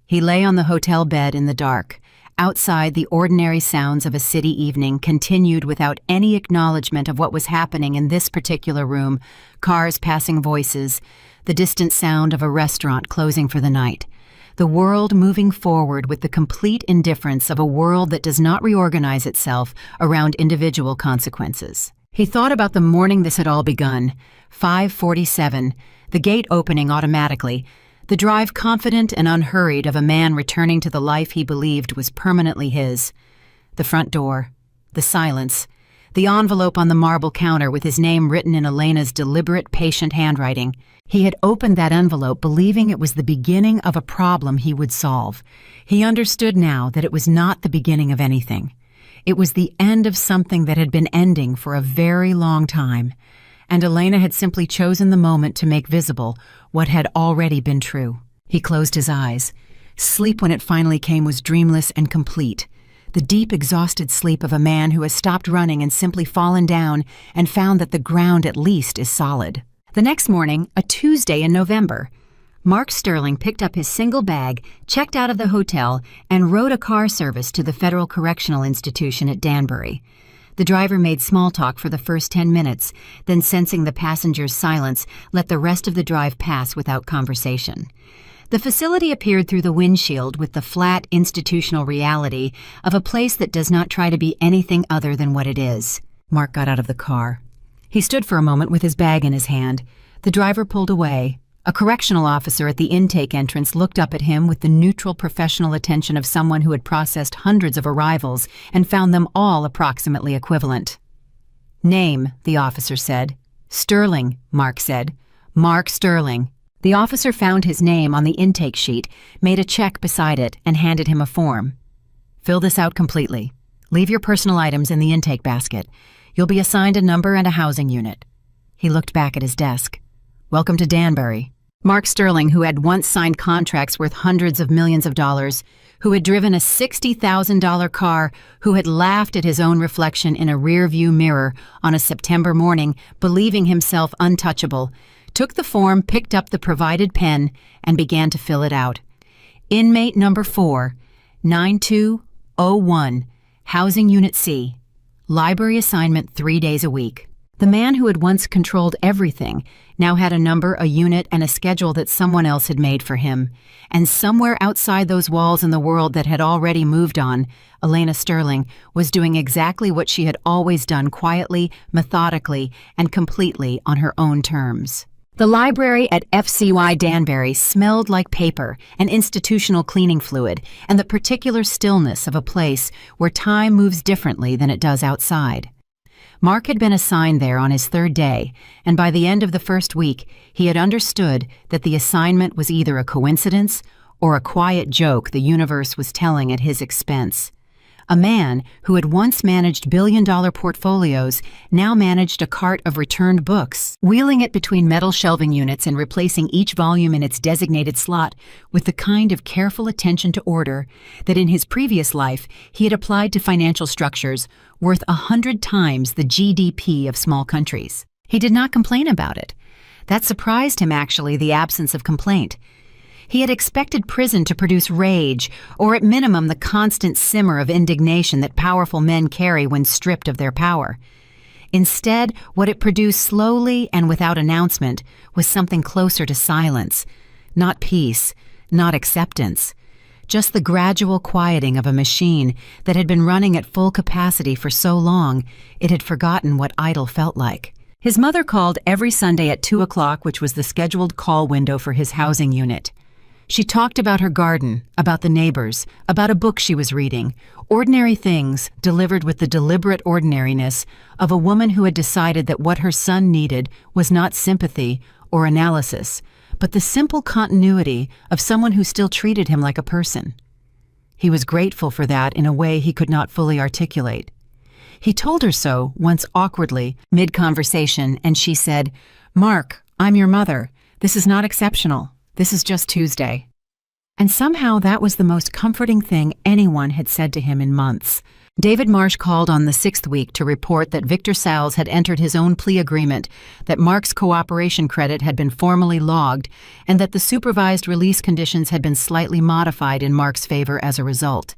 He lay on the hotel bed in the dark. Outside, the ordinary sounds of a city evening continued without any acknowledgement of what was happening in this particular room. Cars passing, voices, the distant sound of a restaurant closing for the night. The world moving forward with the complete indifference of a world that does not reorganize itself around individual consequences. He thought about the morning this had all begun. 5:47, the gate opening automatically, the drive confident and unhurried of a man returning to the life he believed was permanently his. The front door, the silence, the envelope on the marble counter with his name written in Elena's deliberate, patient handwriting. He had opened that envelope believing it was the beginning of a problem he would solve. He understood now that it was not the beginning of anything. It was the end of something that had been ending for a very long time. And Elena had simply chosen the moment to make visible what had already been true. He closed his eyes. Sleep, when it finally came, was dreamless and complete. The deep, exhausted sleep of a man who has stopped running and simply fallen down and found that the ground at least is solid. The next morning, a Tuesday in November, Mark Sterling picked up his single bag, checked out of the hotel, and rode a car service to the Federal Correctional Institution at Danbury. The driver made small talk for the first 10 minutes, then sensing the passenger's silence, let the rest of the drive pass without conversation. The facility appeared through the windshield with the flat institutional reality of a place that does not try to be anything other than what it is. Mark got out of the car. He stood for a moment with his bag in his hand. The driver pulled away. A correctional officer at the intake entrance looked up at him with the neutral professional attention of someone who had processed hundreds of arrivals and found them all approximately equivalent. "Name," the officer said. "Sterling," Mark said. "Mark Sterling." The officer found his name on the intake sheet, made a check beside it, and handed him a form. "Fill this out completely. Leave your personal items in the intake basket. You'll be assigned a number and a housing unit." He looked back at his desk. "Welcome to Danbury." Mark Sterling, who had once signed contracts worth hundreds of millions of dollars, who had driven a $60,000 car, who had laughed at his own reflection in a rear-view mirror on a September morning, believing himself untouchable, took the form, picked up the provided pen, and began to fill it out. Inmate number 4, 9201, Housing Unit C. Library assignment 3 days a week. The man who had once controlled everything now had a number, a unit, and a schedule that someone else had made for him. And somewhere outside those walls in the world that had already moved on, Elena Sterling was doing exactly what she had always done, quietly, methodically, and completely on her own terms. The library at FCY Danbury smelled like paper and institutional cleaning fluid and the particular stillness of a place where time moves differently than it does outside. Mark had been assigned there on his 3rd day, and by the end of the first week, he had understood that the assignment was either a coincidence or a quiet joke the universe was telling at his expense. A man who had once managed billion-dollar portfolios now managed a cart of returned books, wheeling it between metal shelving units and replacing each volume in its designated slot with the kind of careful attention to order that in his previous life he had applied to financial structures worth 100 times the GDP of small countries. He did not complain about it. That surprised him, actually, the absence of complaint. He had expected prison to produce rage, or at minimum the constant simmer of indignation that powerful men carry when stripped of their power. Instead, what it produced slowly and without announcement was something closer to silence, not peace, not acceptance, just the gradual quieting of a machine that had been running at full capacity for so long it had forgotten what idle felt like. His mother called every Sunday at 2 o'clock, which was the scheduled call window for his housing unit. She talked about her garden, about the neighbors, about a book she was reading, ordinary things delivered with the deliberate ordinariness of a woman who had decided that what her son needed was not sympathy or analysis, but the simple continuity of someone who still treated him like a person. He was grateful for that in a way he could not fully articulate. He told her so once awkwardly, mid-conversation, and she said, "Mark, I'm your mother. This is not exceptional. This is just Tuesday." And somehow that was the most comforting thing anyone had said to him in months. David Marsh called on the 6th week to report that Victor Salles had entered his own plea agreement, that Mark's cooperation credit had been formally logged, and that the supervised release conditions had been slightly modified in Mark's favor as a result.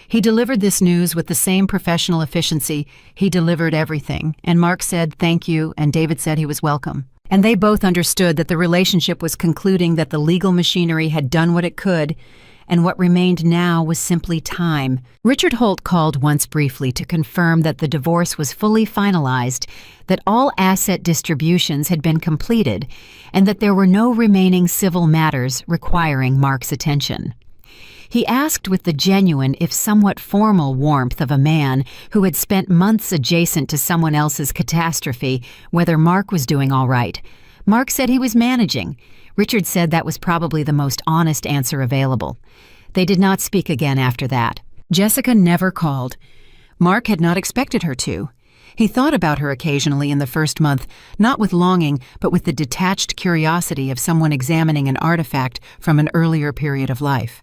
He delivered this news with the same professional efficiency he delivered everything, and Mark said thank you, and David said he was welcome. And they both understood that the relationship was concluding, that the legal machinery had done what it could, and what remained now was simply time. Richard Holt called once briefly to confirm that the divorce was fully finalized, that all asset distributions had been completed, and that there were no remaining civil matters requiring Mark's attention. He asked with the genuine, if somewhat formal, warmth of a man who had spent months adjacent to someone else's catastrophe whether Mark was doing all right. Mark said he was managing. Richard said that was probably the most honest answer available. They did not speak again after that. Jessica never called. Mark had not expected her to. He thought about her occasionally in the first month, not with longing, but with the detached curiosity of someone examining an artifact from an earlier period of life.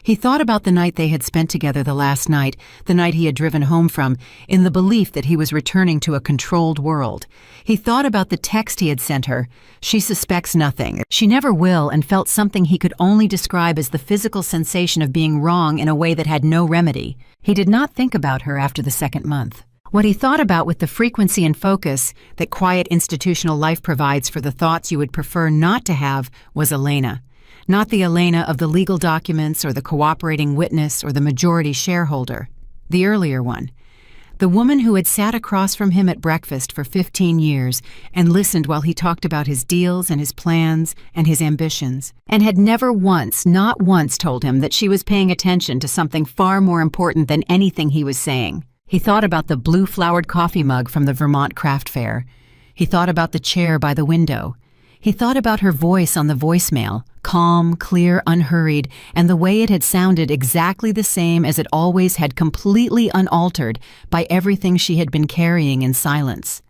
He thought about the night they had spent together the last night, the night he had driven home from, in the belief that he was returning to a controlled world. He thought about the text he had sent her. She suspects nothing. She never will, and felt something he could only describe as the physical sensation of being wrong in a way that had no remedy. He did not think about her after the 2nd month. What he thought about with the frequency and focus that quiet institutional life provides for the thoughts you would prefer not to have was Elena. Not the Elena of the legal documents or the cooperating witness or the majority shareholder. The earlier one. The woman who had sat across from him at breakfast for 15 years and listened while he talked about his deals and his plans and his ambitions, and had never once, not once, told him that she was paying attention to something far more important than anything he was saying. He thought about the blue-flowered coffee mug from the Vermont Craft Fair. He thought about the chair by the window. He thought about her voice on the voicemail, calm, clear, unhurried, and the way it had sounded exactly the same as it always had, completely unaltered by everything she had been carrying in silence.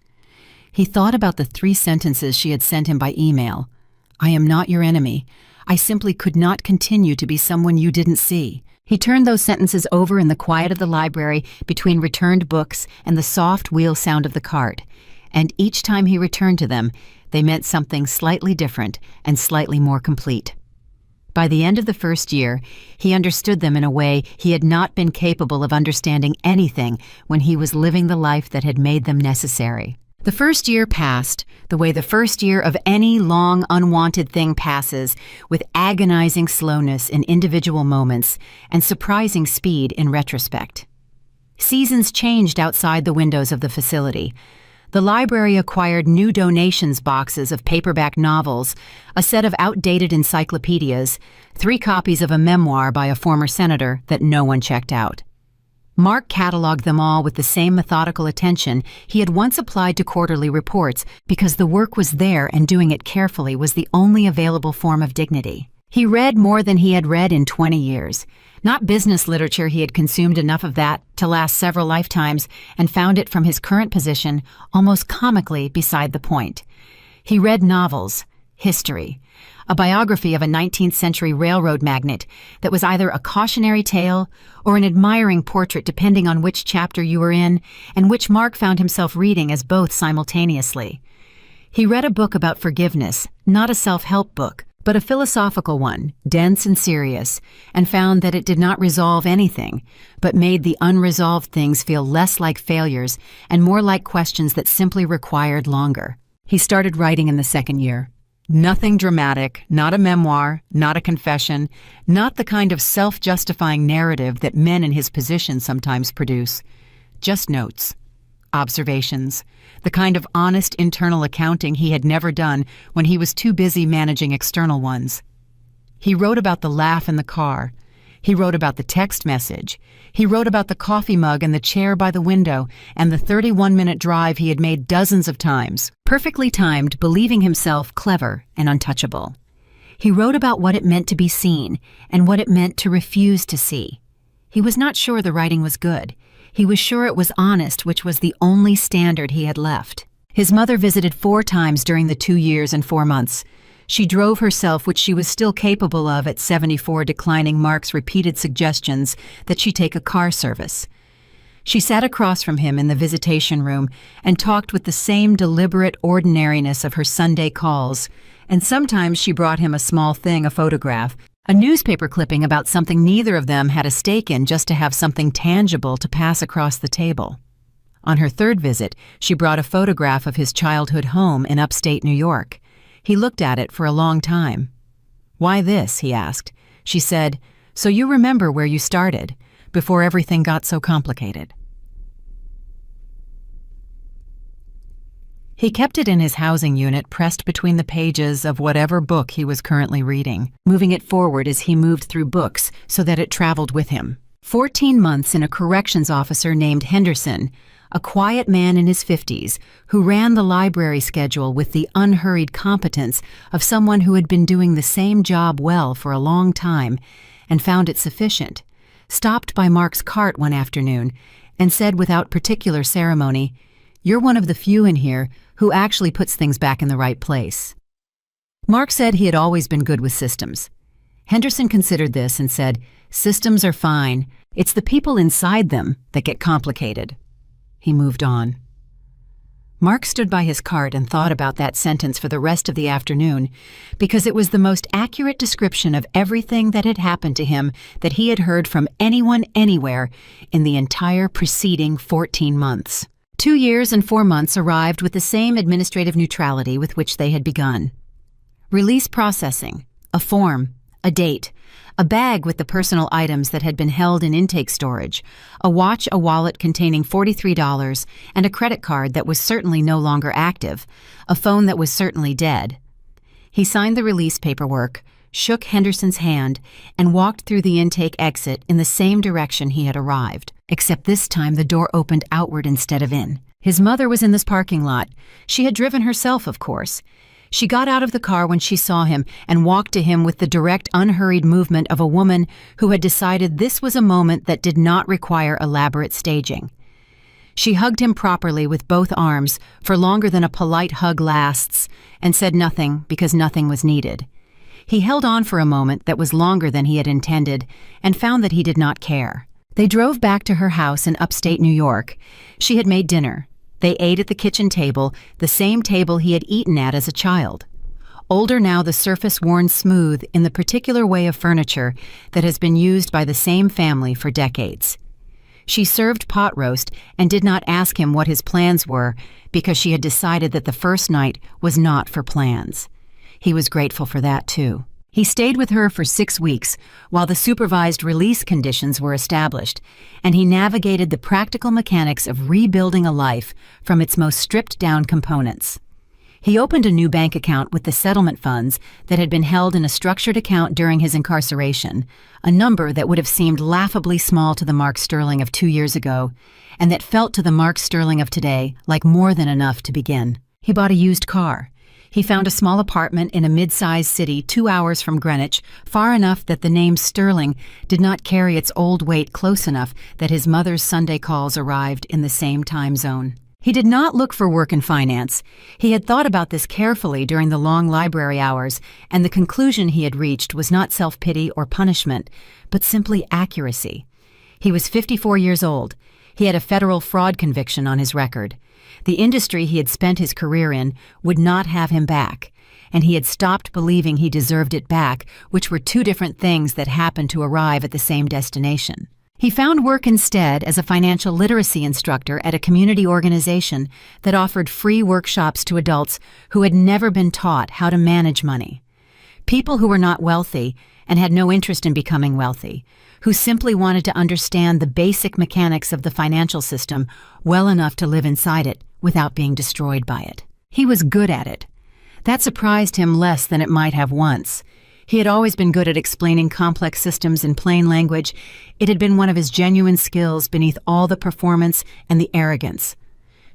He thought about the 3 sentences she had sent him by email. "I am not your enemy. I simply could not continue to be someone you didn't see." He turned those sentences over in the quiet of the library between returned books and the soft wheel sound of the cart, and each time he returned to them, they meant something slightly different and slightly more complete. By the end of the first year, he understood them in a way he had not been capable of understanding anything when he was living the life that had made them necessary. The first year passed the way the first year of any long, unwanted thing passes, with agonizing slowness in individual moments and surprising speed in retrospect. Seasons changed outside the windows of the facility. The library acquired new donations boxes of paperback novels, a set of outdated encyclopedias, 3 copies of a memoir by a former senator that no one checked out. Mark cataloged them all with the same methodical attention he had once applied to quarterly reports, because the work was there and doing it carefully was the only available form of dignity. He read more than he had read in 20 years. Not business literature, he had consumed enough of that to last several lifetimes and found it from his current position almost comically beside the point. He read novels, history, a biography of a 19th century railroad magnate that was either a cautionary tale or an admiring portrait depending on which chapter you were in and which Mark found himself reading as both simultaneously. He read a book about forgiveness, not a self-help book, but a philosophical one, dense and serious, and found that it did not resolve anything, but made the unresolved things feel less like failures and more like questions that simply required longer. He started writing in the second year. Nothing dramatic, not a memoir, not a confession, not the kind of self-justifying narrative that men in his position sometimes produce. Just notes, observations, the kind of honest internal accounting he had never done when he was too busy managing external ones. He wrote about the laugh in the car. He wrote about the text message. He wrote about the coffee mug and the chair by the window and the 31-minute drive he had made dozens of times, perfectly timed, believing himself clever and untouchable. He wrote about what it meant to be seen and what it meant to refuse to see. He was not sure the writing was good. He was sure it was honest, which was the only standard he had left. His mother visited 4 times during the 2 years and 4 months. She drove herself, which she was still capable of at 74, declining Mark's repeated suggestions that she take a car service. She sat across from him in the visitation room and talked with the same deliberate ordinariness of her Sunday calls, and sometimes she brought him a small thing, a photograph, a newspaper clipping about something neither of them had a stake in, just to have something tangible to pass across the table. On her 3rd visit, she brought a photograph of his childhood home in upstate New York. He looked at it for a long time. "Why this?" he asked. She said, "So you remember where you started, before everything got so complicated." He kept it in his housing unit, pressed between the pages of whatever book he was currently reading, moving it forward as he moved through books so that it traveled with him. 14 months in a corrections officer named Henderson, a quiet man in his 50s who ran the library schedule with the unhurried competence of someone who had been doing the same job well for a long time and found it sufficient, stopped by Mark's cart one afternoon and said without particular ceremony, "You're one of the few in here who actually puts things back in the right place." Mark said he had always been good with systems. Henderson considered this and said, "Systems are fine. It's the people inside them that get complicated." He moved on. Mark stood by his cart and thought about that sentence for the rest of the afternoon because it was the most accurate description of everything that had happened to him that he had heard from anyone anywhere in the entire preceding 14 months. 2 years and 4 months arrived with the same administrative neutrality with which they had begun. Release processing, a form, a date, a bag with the personal items that had been held in intake storage, a watch, a wallet containing $43, and a credit card that was certainly no longer active, a phone that was certainly dead. He signed the release paperwork, shook Henderson's hand, and walked through the intake exit in the same direction he had arrived, except this time the door opened outward instead of in. His mother was in this parking lot. She had driven herself, of course. She got out of the car when she saw him and walked to him with the direct, unhurried movement of a woman who had decided this was a moment that did not require elaborate staging. She hugged him properly with both arms for longer than a polite hug lasts and said nothing because nothing was needed. He held on for a moment that was longer than he had intended and found that he did not care. They drove back to her house in upstate New York. She had made dinner. They ate at the kitchen table, the same table he had eaten at as a child. Older now, the surface worn smooth in the particular way of furniture that has been used by the same family for decades. She served pot roast and did not ask him what his plans were because she had decided that the first night was not for plans. He was grateful for that, too. He stayed with her for 6 weeks while the supervised release conditions were established, and he navigated the practical mechanics of rebuilding a life from its most stripped-down components. He opened a new bank account with the settlement funds that had been held in a structured account during his incarceration, a number that would have seemed laughably small to the Mark Sterling of 2 years ago, and that felt to the Mark Sterling of today like more than enough to begin. He bought a used car. He found a small apartment in a mid-sized city 2 hours from Greenwich, far enough that the name Sterling did not carry its old weight close enough that his mother's Sunday calls arrived in the same time zone. He did not look for work in finance. He had thought about this carefully during the long library hours, and the conclusion he had reached was not self-pity or punishment, but simply accuracy. He was 54 years old. He had a federal fraud conviction on his record. The industry he had spent his career in would not have him back, and he had stopped believing he deserved it back, which were two different things that happened to arrive at the same destination. He found work instead as a financial literacy instructor at a community organization that offered free workshops to adults who had never been taught how to manage money. People who were not wealthy and had no interest in becoming wealthy, who simply wanted to understand the basic mechanics of the financial system well enough to live inside it without being destroyed by it. He was good at it. That surprised him less than it might have once. He had always been good at explaining complex systems in plain language. It had been one of his genuine skills beneath all the performance and the arrogance.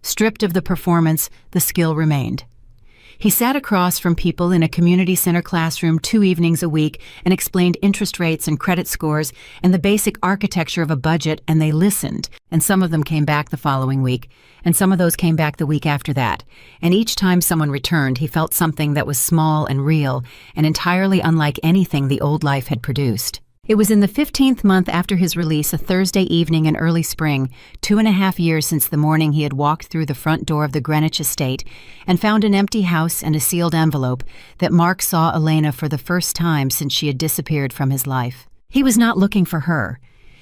Stripped of the performance, the skill remained. He sat across from people in a community center classroom 2 evenings a week and explained interest rates and credit scores and the basic architecture of a budget, and they listened, and some of them came back the following week, and some of those came back the week after that, and each time someone returned, he felt something that was small and real and entirely unlike anything the old life had produced. It was in the 15th month after his release, a Thursday evening in early spring, 2.5 years since the morning he had walked through the front door of the Greenwich estate and found an empty house and a sealed envelope, that Mark saw Elena for the first time since she had disappeared from his life. He was not looking for her.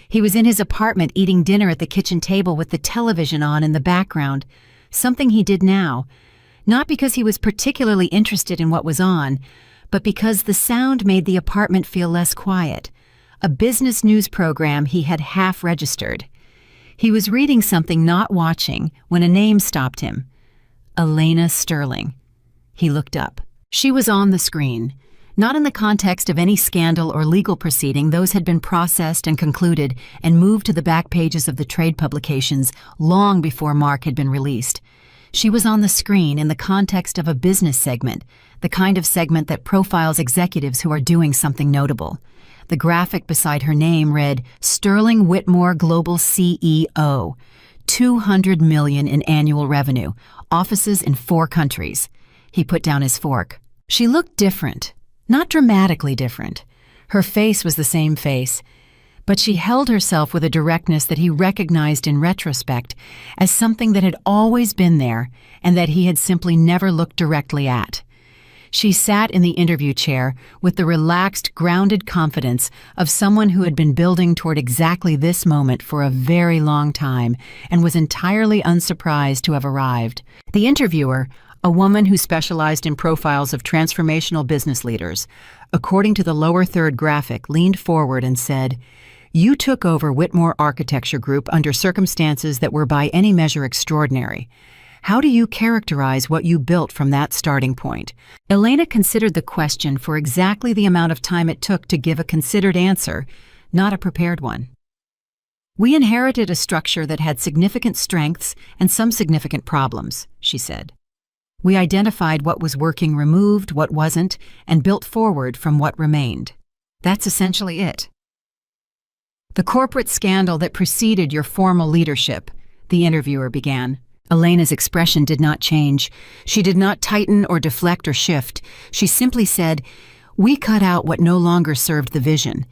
He was in his apartment eating dinner at the kitchen table with the television on in the background, something he did now, not because he was particularly interested in what was on, but because the sound made the apartment feel less quiet. A business news program he had half registered. He was reading something, not watching, when a name stopped him. Elena Sterling. He looked up. She was on the screen. Not in the context of any scandal or legal proceeding. Those had been processed and concluded and moved to the back pages of the trade publications long before Mark had been released. She was on the screen in the context of a business segment, the kind of segment that profiles executives who are doing something notable. The graphic beside her name read, Sterling Whitmore Global CEO, $200 million in annual revenue, offices in 4 countries. He put down his fork. She looked different, not dramatically different. Her face was the same face, but she held herself with a directness that he recognized in retrospect as something that had always been there and that he had simply never looked directly at. She sat in the interview chair with the relaxed, grounded confidence of someone who had been building toward exactly this moment for a very long time and was entirely unsurprised to have arrived. The interviewer, a woman who specialized in profiles of transformational business leaders, according to the lower third graphic, leaned forward and said, "You took over Whitmore Architecture Group under circumstances that were by any measure extraordinary. How do you characterize what you built from that starting point?" Elena considered the question for exactly the amount of time it took to give a considered answer, not a prepared one. "We inherited a structure that had significant strengths and some significant problems," she said. "We identified what was working, removed what wasn't, and built forward from what remained. That's essentially it." "The corporate scandal that preceded your formal leadership," the interviewer began. Elena's expression did not change. She did not tighten or deflect or shift. She simply said, "We cut out what no longer served the vision,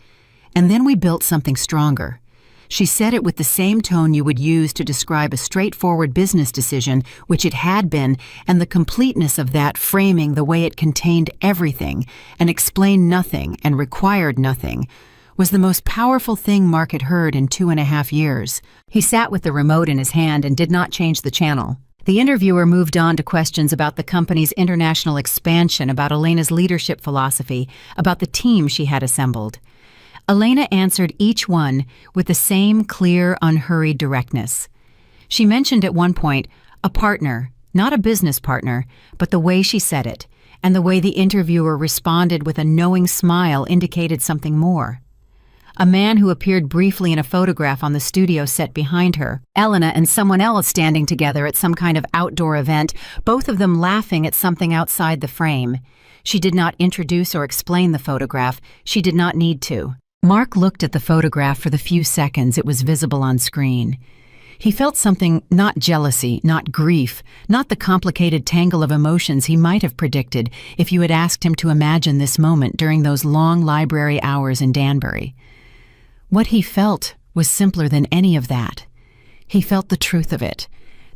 and then we built something stronger." She said it with the same tone you would use to describe a straightforward business decision, which it had been, and the completeness of that framing the way it contained everything and explained nothing and required nothing was the most powerful thing Mark had heard in 2.5 years. He sat with the remote in his hand and did not change the channel. The interviewer moved on to questions about the company's international expansion, about Elena's leadership philosophy, about the team she had assembled. Elena answered each one with the same clear, unhurried directness. She mentioned at one point a partner, not a business partner, but the way she said it, and the way the interviewer responded with a knowing smile indicated something more. A man who appeared briefly in a photograph on the studio set behind her, Elena and someone else standing together at some kind of outdoor event, both of them laughing at something outside the frame. She did not introduce or explain the photograph. She did not need to. Mark looked at the photograph for the few seconds it was visible on screen. He felt something, not jealousy, not grief, not the complicated tangle of emotions he might have predicted if you had asked him to imagine this moment during those long library hours in Danbury. What he felt was simpler than any of that. He felt the truth of it,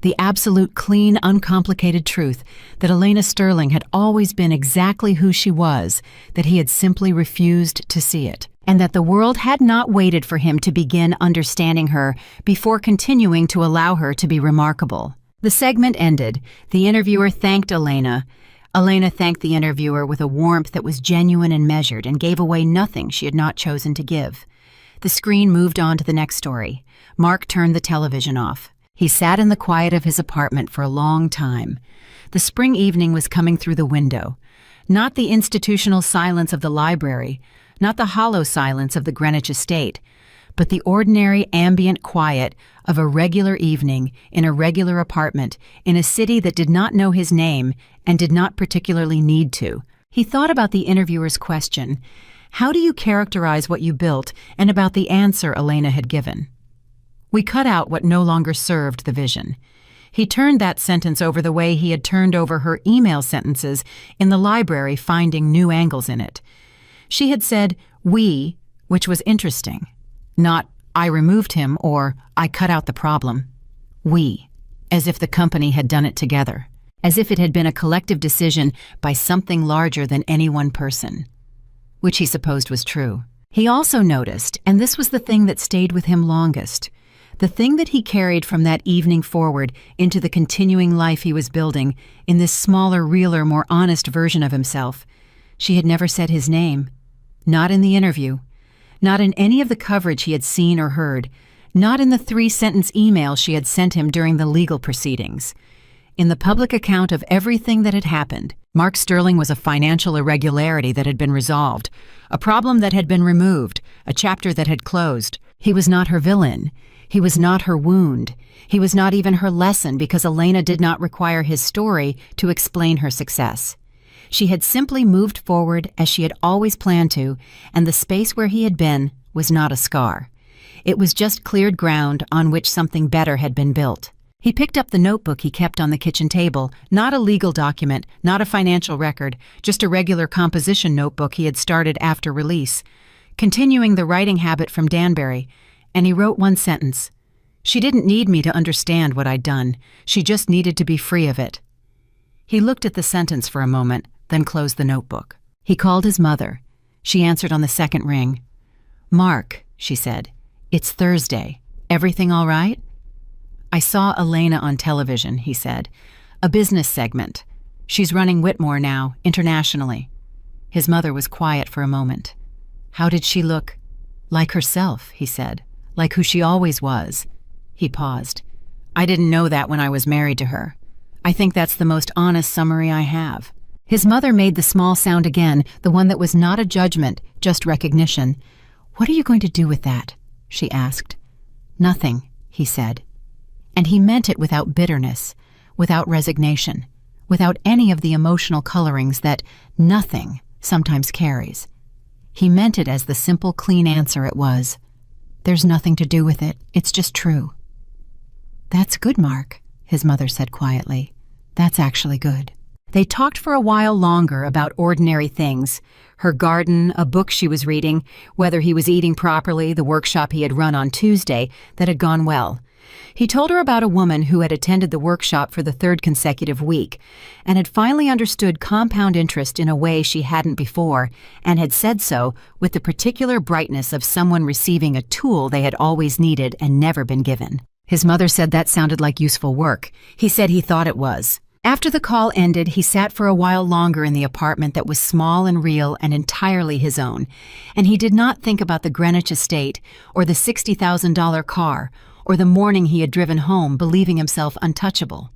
the absolute clean, uncomplicated truth that Elena Sterling had always been exactly who she was, that he had simply refused to see it, and that the world had not waited for him to begin understanding her before continuing to allow her to be remarkable. The segment ended. The interviewer thanked Elena. Elena thanked the interviewer with a warmth that was genuine and measured and gave away nothing she had not chosen to give. The screen moved on to the next story. Mark turned the television off. He sat in the quiet of his apartment for a long time. The spring evening was coming through the window. Not the institutional silence of the library, not the hollow silence of the Greenwich estate, but the ordinary ambient quiet of a regular evening in a regular apartment in a city that did not know his name and did not particularly need to. He thought about the interviewer's question, "How do you characterize what you built?" and about the answer Elena had given. "We cut out what no longer served the vision." He turned that sentence over the way he had turned over her email sentences in the library, finding new angles in it. She had said, "we," which was interesting. Not, "I removed him," or "I cut out the problem." We, as if the company had done it together, as if it had been a collective decision by something larger than any one person, which he supposed was true. He also noticed, and this was the thing that stayed with him longest, the thing that he carried from that evening forward into the continuing life he was building in this smaller, realer, more honest version of himself. She had never said his name. Not in the interview. Not in any of the coverage he had seen or heard. Not in the 3-sentence email she had sent him during the legal proceedings. In the public account of everything that had happened, Mark Sterling was a financial irregularity that had been resolved, a problem that had been removed, a chapter that had closed. He was not her villain. He was not her wound. He was not even her lesson, because Elena did not require his story to explain her success. She had simply moved forward as she had always planned to, and the space where he had been was not a scar. It was just cleared ground on which something better had been built. He picked up the notebook he kept on the kitchen table, not a legal document, not a financial record, just a regular composition notebook he had started after release, continuing the writing habit from Danbury, and he wrote one sentence. "She didn't need me to understand what I'd done. She just needed to be free of it." He looked at the sentence for a moment, then closed the notebook. He called his mother. She answered on the second ring. "Mark," she said, "it's Thursday. Everything all right?" "I saw Elena on television," he said. "A business segment. She's running Whitmore now, internationally." His mother was quiet for a moment. "How did she look?" "Like herself," he said. "Like who she always was." He paused. "I didn't know that when I was married to her. I think that's the most honest summary I have." His mother made the small sound again, the one that was not a judgment, just recognition. "What are you going to do with that?" she asked. "Nothing," he said. And he meant it without bitterness, without resignation, without any of the emotional colorings that nothing sometimes carries. He meant it as the simple, clean answer it was. "There's nothing to do with it. It's just true." "That's good, Mark," his mother said quietly. "That's actually good." They talked for a while longer about ordinary things, her garden, a book she was reading, whether he was eating properly, the workshop he had run on Tuesday that had gone well. He told her about a woman who had attended the workshop for the 3rd consecutive week and had finally understood compound interest in a way she hadn't before, and had said so with the particular brightness of someone receiving a tool they had always needed and never been given. His mother said that sounded like useful work. He said he thought it was. After the call ended, he sat for a while longer in the apartment that was small and real and entirely his own, and he did not think about the Greenwich estate or the $60,000 car or the morning he had driven home believing himself untouchable.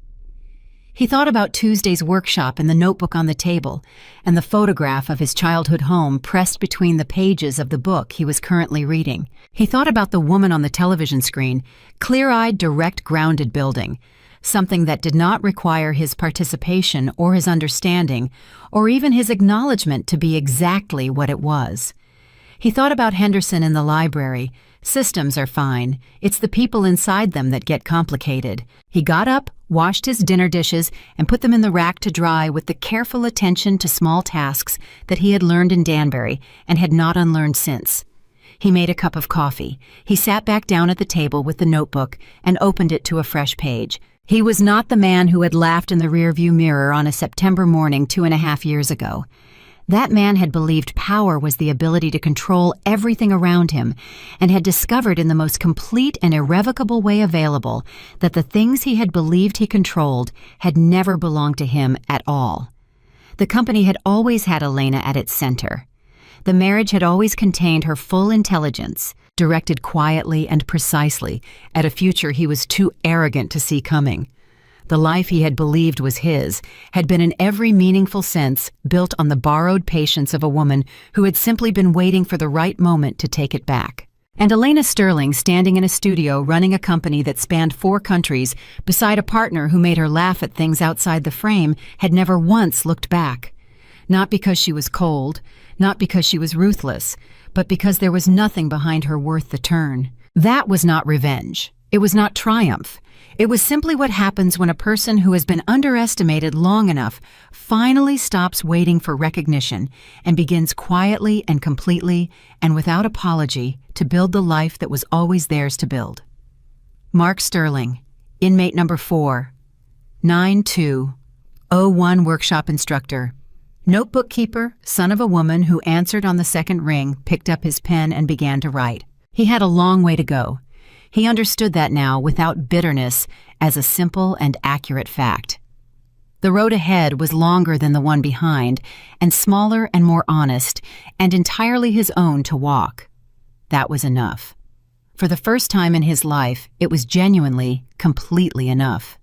He thought about Tuesday's workshop and the notebook on the table, and the photograph of his childhood home pressed between the pages of the book he was currently reading. He thought about the woman on the television screen, clear-eyed, direct, grounded building, something that did not require his participation or his understanding, or even his acknowledgement to be exactly what it was. He thought about Henderson in the library. Systems are fine. It's the people inside them that get complicated. He got up, washed his dinner dishes, and put them in the rack to dry with the careful attention to small tasks that he had learned in Danbury and had not unlearned since. He made a cup of coffee. He sat back down at the table with the notebook and opened it to a fresh page. He was not the man who had laughed in the rearview mirror on a September morning 2.5 years ago. That man had believed power was the ability to control everything around him and had discovered in the most complete and irrevocable way available that the things he had believed he controlled had never belonged to him at all. The company had always had Elena at its center. The marriage had always contained her full intelligence, directed quietly and precisely at a future he was too arrogant to see coming. The life he had believed was his had been in every meaningful sense built on the borrowed patience of a woman who had simply been waiting for the right moment to take it back. And Elena Sterling, standing in a studio running a company that spanned 4 countries, beside a partner who made her laugh at things outside the frame, had never once looked back. Not because she was cold, not because she was ruthless, but because there was nothing behind her worth the turn. That was not revenge. It was not triumph. It was simply what happens when a person who has been underestimated long enough finally stops waiting for recognition and begins quietly and completely and without apology to build the life that was always theirs to build. Mark Sterling, inmate number 4, 9201 workshop instructor. Notebook keeper, son of a woman who answered on the second ring, picked up his pen and began to write. He had a long way to go. He understood that now without bitterness as a simple and accurate fact. The road ahead was longer than the one behind, and smaller and more honest, and entirely his own to walk. That was enough. For the first time in his life, it was genuinely, completely enough.